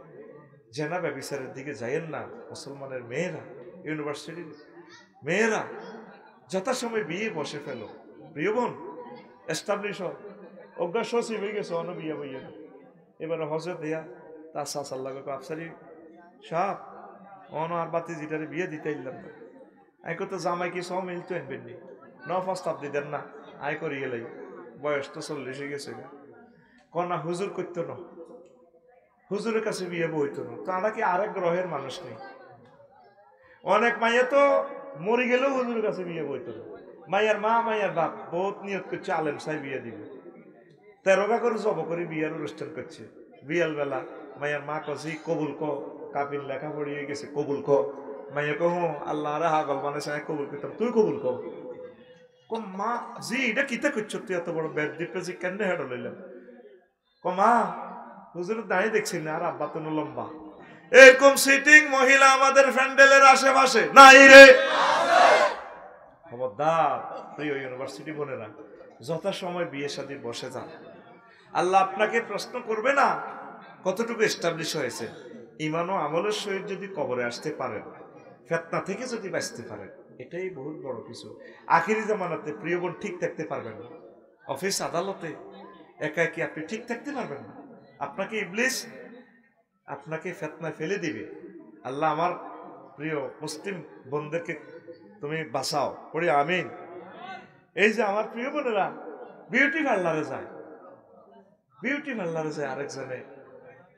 জেনাবে বিচারের দিকে যাইয়েন না। মুসলমানের মেয়েরা, ইউনিভার্সিটির মেয়েরা যথাসময় বিয়ে বসে ফেলো। প্রিয় বোন এস্টাবলিশ অজ্ঞা সচিব হয়ে গেছে, অন বিয়ে বইয়ে এবার হজে দেয়া তার সাসার লাগে আফসারি সাপ অন আর বাতি যেটারে বিয়ে দিতে ইলাম না, আই তো জামাই কি সব মিলতো এনবেননি ন প্রস্তাব দিতেন না, আয় করি গেলেই বয়স তো 40 হয়ে গেছে, কনা হুজুর করতো না, হুজুরের কাছে বিয়ে বইতো না, তারা কি আরেক গ্রহের মানুষ নেই? অনেক মাইয়া তো মরে গেলেও হুজুরের কাছে বিয়ে বইতো না। মাইয়ার মা মাইয়ার বাপ বহুত নিয়ত করছে আলেম সাই বিয়ে দিবে, 13 করে জব করে বিয়ার অনুষ্ঠান করছে। বিয়াল বেলা মাইয়ার মা কছি কবুল ক, কাপিল লেখা পড়িয়ে গেছে কবুল ক, মাইয়া কহ আল্লাহ রে হাগল মানে কবুল করতাম, তুই কবুল ক মা জি এটা কিতা করছ তুই এত বড় ব্যাগ দিতে জি কেন হেড লইলাম, মা হুজুরের দাঁড়িয়ে দেখছি না, আর আব্বা তো লম্বা। এরকম সিটিং মহিলা আমাদের প্যান্ডেলের আশেপাশে নাই রে, খবরদার। প্রিয় ইউনিভার্সিটি বোনেরা, যথাসময় বিয়ে শাদী বসে যান। আল্লাহ আপনাকে প্রশ্ন করবে না কতটুকু এস্টাবলিশ হয়েছে। ইমান ও আমলের সহিত যদি কবরে আসতে পারেন, ফিতনা থেকে যদি বাঁচতে পারেন, এটাই বহুত বড় কিছু। আখিরি জামানাতে প্রিয় বোন ঠিক থাকতে পারবেন না, অফিস আদালতে একা একই আপনি ঠিক থাকতে পারবেন না, আপনাকে ইবলিস আপনাকে ফিতনায় ফেলে দিবে। আল্লাহ আমার প্রিয় মুসলিম বোনদেরকে তুমি বাঁচাও, পড়ি আমিন। এই যে আমার প্রিয় বোনেরা বিউটি পার্লারে যায়, বিউটি পার্লারে যায়, আরেকজনে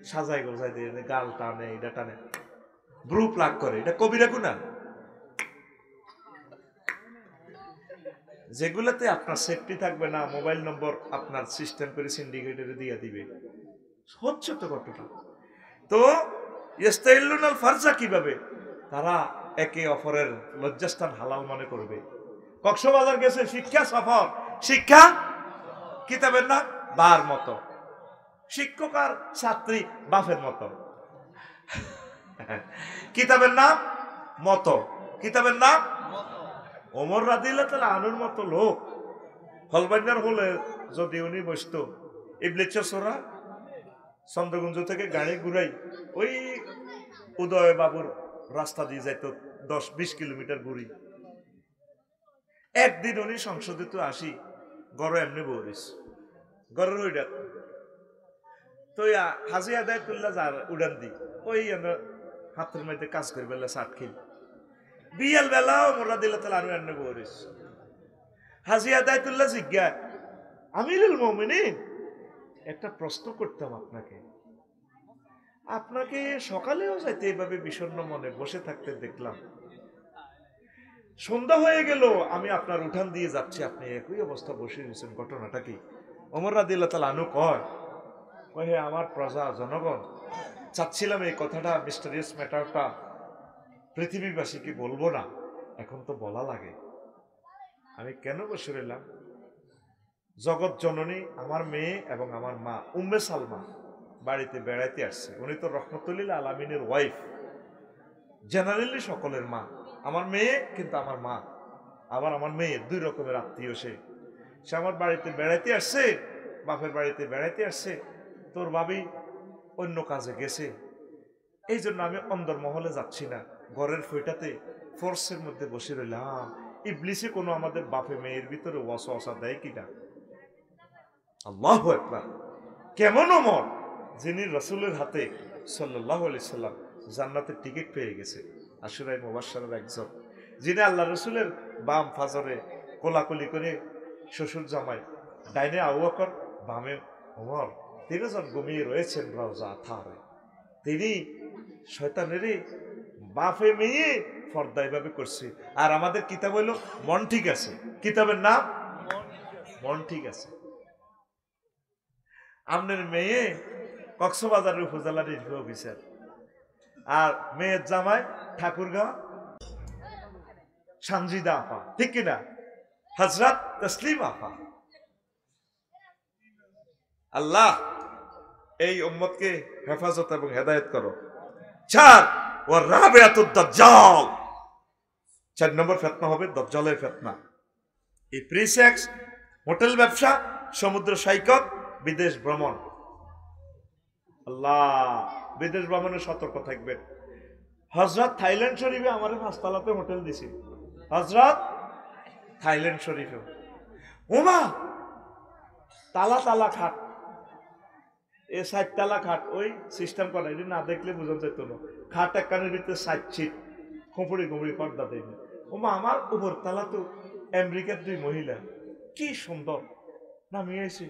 সাজাই গোজাই দিয়ে গাল টানে, এটা টানে, ব্রু প্লাগ করে, এটা কবিরা গুনাহ। যেগুলাতে আপনার সেফটি থাকবে না, মোবাইল নম্বর আপনার সিস্টেম করে সিন্ডিকেটরে দিয়ে দিবে, হচ্ছে তো ঘটনা। তো ইস্তাইলুনাল ফারজা কিভাবে? তারা একে অপরের লজ্জাস্থান হালাল মনে করবে। কক্সবাজার গেছে শিক্ষা সফর, শিক্ষা কিতাবের নাম বার মতো, শিক্ষক আর ছাত্রী বাপের মতো। কিতাবের নাম মতো, কিতাবের নাম ওমর রাদিয়াল্লাহু তাআলা আনুর মতো লোক হলবাইনার হলে যদি উনি বসতো, ইবলিসের ছোরা চন্দ্রগঞ্জ থেকে গাড়ি ঘুরাই ওই উদয় বাবুর রাস্তা দিয়ে যাইতো 10-20 কিলোমিটার ঘুরি। একদিন উনি সংসদে তো আসি, গড় এমনি বরিস গড়ের ওইটা তো হাজি আদায়তুল্লাহ যার উড়ান দি ওই আমরা হাতের মধ্যে কাজ করি বেলা সাট খিল বিয়াল বেলাও মোরা দিলে তাহলে আরো এমনি বরিস। হাজি আদায়তুল্লাহ জিজ্ঞা, আমিরুল মুমিনিন একটা প্রশ্ন করতাম আপনাকে, আপনাকে সকালেও যাইতে এইভাবে বিষণ্ণ মনে বসে থাকতে দেখলাম, সন্ধ্যা হয়ে গেল আমি আপনার উঠান দিয়ে যাচ্ছি, আপনি একই অবস্থা বসে রয়েছেন, ঘটনাটা কি? ওমর রাদিয়াল্লাহু তাআলা আনহু কয়, হে আমার প্রজা জনগণ, চাচ্ছিলাম এই কথাটা মিস্টারিয়াস ম্যাটারটা পৃথিবীবাসীকে বলবো না, এখন তো বলা লাগে। আমি কেন বসে রইলাম? জগৎ জননী আমার মেয়ে এবং আমার মা উম্মে সালমা বাড়িতে বেড়াইতে আসছে। উনি তো রহমতুল্লিল আলামিনের ওয়াইফ, জেনারেলি সকলের মা। আমার মেয়ে কিন্তু আমার মা, আবার আমার মেয়ে দুই রকমের আত্মীয়। সে আমার বাড়িতে বেড়াইতে আসছে, বাপের বাড়িতে বেড়াইতে আসছে, তোর ভাবি অন্য কাজে গেছে, এই জন্য আমি অন্দরমহলে যাচ্ছি না, ঘরের ফইটাতে ফোর্সের মধ্যে বসে রইলাম। ইবলিসে কোনো আমাদের বাপে মেয়ের ভিতরে ওয়াসওয়াসা দেয় কিনা? আল্লাহু আকবার! কেমন ওমর, যিনি রাসূলের হাতে সাল্লাল্লাহু আলাইহি সাল্লাম জান্নাতের টিকিট পেয়ে গেছে, আশুরায়ে মুবাশশারের একজন, যিনি আল্লাহ রাসূলের বাম ফাজরে কোলাকুলি করে শ্বশুর জামাই, ডাইনে আবু বকর, বামে ওমর, তিনজন ঘুমিয়ে রয়েছেন রওজা থারে। তিনি শয়তানেরই বাপে মেয়ে ফর্দা এভাবে করছে। আর আমাদের কিতাব হইল মন ঠিক আছে, কিতাবের নাম মন ঠিক আছে। আপনার মেয়ে কক্সবাজারের উপজেলা রেলওয়ে অফিসার, আর মেয়ের জামাই ঠাকুরগাঁও সানজিদা আপা, ঠিক কিনা? হযরত তসলিম আপা। আল্লাহ এই উম্মতকে হেফাজত এবং হেদায়েত করো। 4 ওয়া রাবিআতুদ দাজ্জাল, 4 নম্বর ফিতনা হবে দাজ্জালের ফিতনা। এই প্রিসেক্স, হোটেল ব্যবসা, সমুদ্র সৈকত, বিদেশ ভ্রমণ। আল্লাহ, বিদেশ ভ্রমণে সতর্ক থাকবেন। হযরত থাইল্যান্ড শরীফে আমার 5 তলাতে হোটেল দিছি, হযরত থাইল্যান্ড শরীফে। ওমা তালা তালা খাট, এ 60 তালা খাট, ওই সিস্টেম করা, এটা না দেখলে বোঝা যেত না। খাট এক কানের ভিতরে 60 ছিট, খুঁপড়ি খুঁপড়ি পর্দা দেয়নি। ওমা আমার উপর তালা তো আমেরিকার 2 মহিলা, কি সুন্দর নামিয়েছি,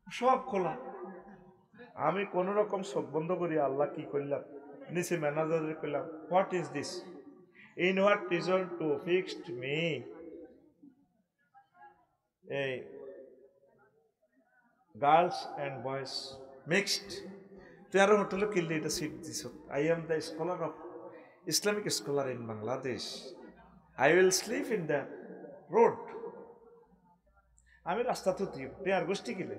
সব খোলা। আমি কোন রকম চোখ বন্ধ করি, আল্লাহ কি করলাম, নিচে ম্যানেজারের করলাম, what is this? In what reason to fixed me এই গার্লস অ্যান্ড বয়েজ মিক্সড। তুই আরো হোটেলে কিনলে এটা seat this. I am the scholar of Islamic scholar in Bangladesh, I will sleep in the road. আমি রাস্তা তো তুই আর গোষ্ঠী কিলে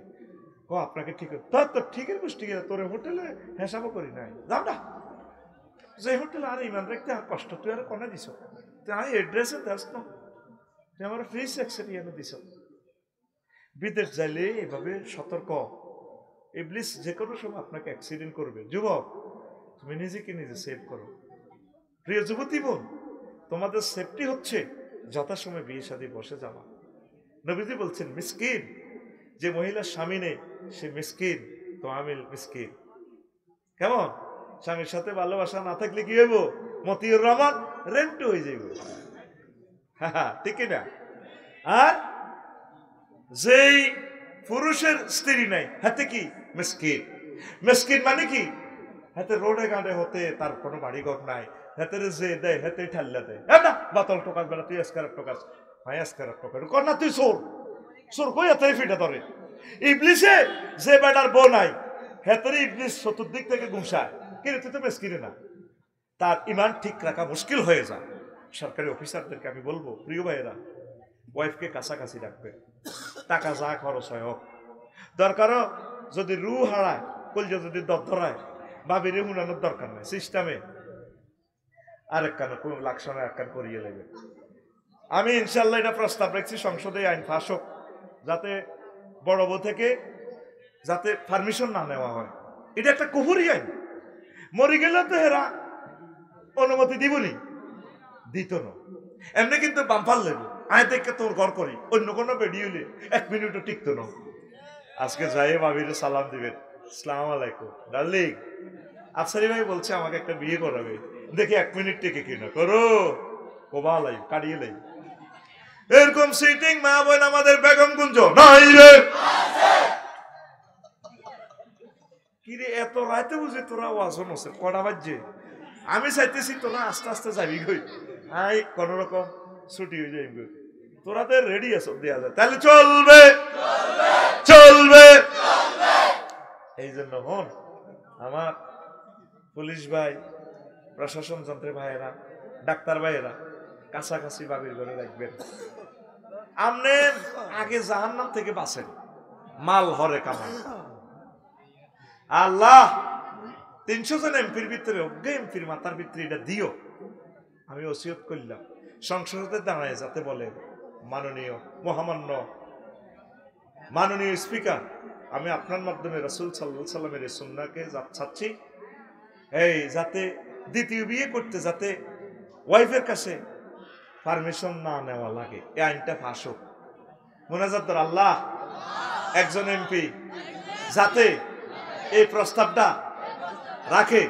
ও আপনাকে ঠিক তোর ঠিকের গোষ্ঠী গেলে তোর হোটেলে হিসাবও করি নাই, যাও না যে হোটেলে আর ইমান রাখতে আর কষ্ট, তুই আর কোনে দিস, তুই আমি এড্রেসে দাস না, তুই আমার ফ্রি সেক্সেরিয়ানে দিস। বিদেশ যাইলে এভাবে সতর্ক, ইবলিস যে কোনো সময় আপনাকে অ্যাক্সিডেন্ট করবে। যুবক, তুমি নিজেকে নিজে সেভ করো। প্রিয় যুবতী বোন, তোমাদের সেফটি হচ্ছে যথাসময় বিয়ে শাদী বসে যাওয়া। নবীজি বলছেন মিসকিন, যে মহিলার স্বামী নেই সে মিসকিন, তো আমি মিসকিন। কেমন? স্বামীর সাথে ভালোবাসা না থাকলে কি হইব? মতিউর রহমান রেন্ট হয়ে যাইব, ঠিক না? আর যেই পুরুষের স্ত্রী নাই হাতে কি মিসকিন। মিসকিন মানে কি? হাতে রোডে গাড়ে হতে তার কোনো বাড়িঘর নাই, হাতে যে দেয় হাতে ঠাল্লা দেয়, না বাতল টোকাস বেলা তুই এসকারাপ টোকাস, হ্যাঁ এসকারাপ টোকাস কর না, তুই চোর চোর কই হাতে ফিটা ধরে। ইবলিসে যে বেটার বউ নাই হেতারে ইবলিস চতুর্দিক থেকে ঘুমসায়, কিন্তু তুই তো মিসকিনে না। তার ইমান ঠিক রাখা মুশকিল হয়ে যায়। সরকারি অফিসারদেরকে আমি বলবো, প্রিয় ভাইয়েরা, ওয়াইফকে কাছাকাছি রাখবে, টাকা যা খরচ হয় হোক, দরকারও যদি রু হারায়, কলজা যদি দরধরায়, ভাবিরে হুনানোর দরকার নাই, সিস্টেমে আরেক কান লাকসানে এক কান করিয়ে দেবে। আমি ইনশাল্লাহ এটা প্রস্তাব রাখছি সংসদে আইন পাস হোক, যাতে বড় বউ থেকে যাতে পারমিশন না নেওয়া হয়। এটা একটা কুফুরি আইন, মরে গেলে তো এরা অনুমতি দিবনি, দিত না। এমনি কিন্তু বাম্পার লেবু আয় দেখে তোর ঘর করি, অন্য কোনো বেডি হইলে 1 মিনিটও টিকতো না। আজকে যাই ভাবিরে সালাম দিবেন, আসসালামু আলাইকুম ডার্লিং, আফসারি ভাই বলছে আমাকে একটা বিয়ে করাবে, দেখি 1 মিনিট টিকে কিনা করো, কোবা লাই কাটিয়ে লাই। এরকম সিটিং মা বোন আমাদের বেগম কুঞ্জ নাই রে। কিরে এত রাতে বুঝি তোরা ওয়াজন হচ্ছে, কটা বাজছে? আমি চাইতেছি তোরা আস্তে আস্তে যাবি গই, আই কোন রকম ছুটি হয়ে যাই গই, তোরাদের রেডি আছো দেয়া যায়, তাহলে চলবে চলবে। এই জন্য হন আমার পুলিশ ভাই, প্রশাসন যন্ত্রের ভাইয়েরা, ডাক্তার ভাইয়েরা কাছাকাছি বাবির ঘরে রাখবেন। আপনি আগে জাহান্নাম থেকে বাঁচেন, মাল হরে কামান। আল্লাহ 300 জন এমপির ভিতরে অজ্ঞ এমপির মাথার ভিতরে এটা দিও। আমি ওসিয়ত করলাম সংসদে দাঁড়ায় যাতে বলে, মাননীয় মহামান্য মাননীয় স্পিকার, আমি আপনার মাধ্যমে রাসূল সাল্লাল্লাহু আলাইহি সাল্লামের এই সুন্নাহকে চাচ্ছি, এই যাতে দ্বিতীয় বিয়ে করতে যাতে ওয়াইফের কাছে পারমিশন না নেওয়া লাগে, এই আইনটা পাস হোক। মুনাজাত কর, আল্লাহ একজন এমপি যাতে এই প্রস্তাবটা রাখে,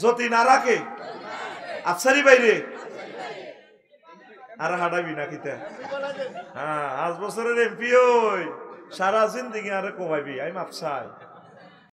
যদি না রাখে আফসারি বাইরে আর হাঁটাবি না কিতা। হ্যাঁ 5 বছরের এমপি ওই সারা জিন্দিগি আরে কোবাইবি, আমি মাপসাই।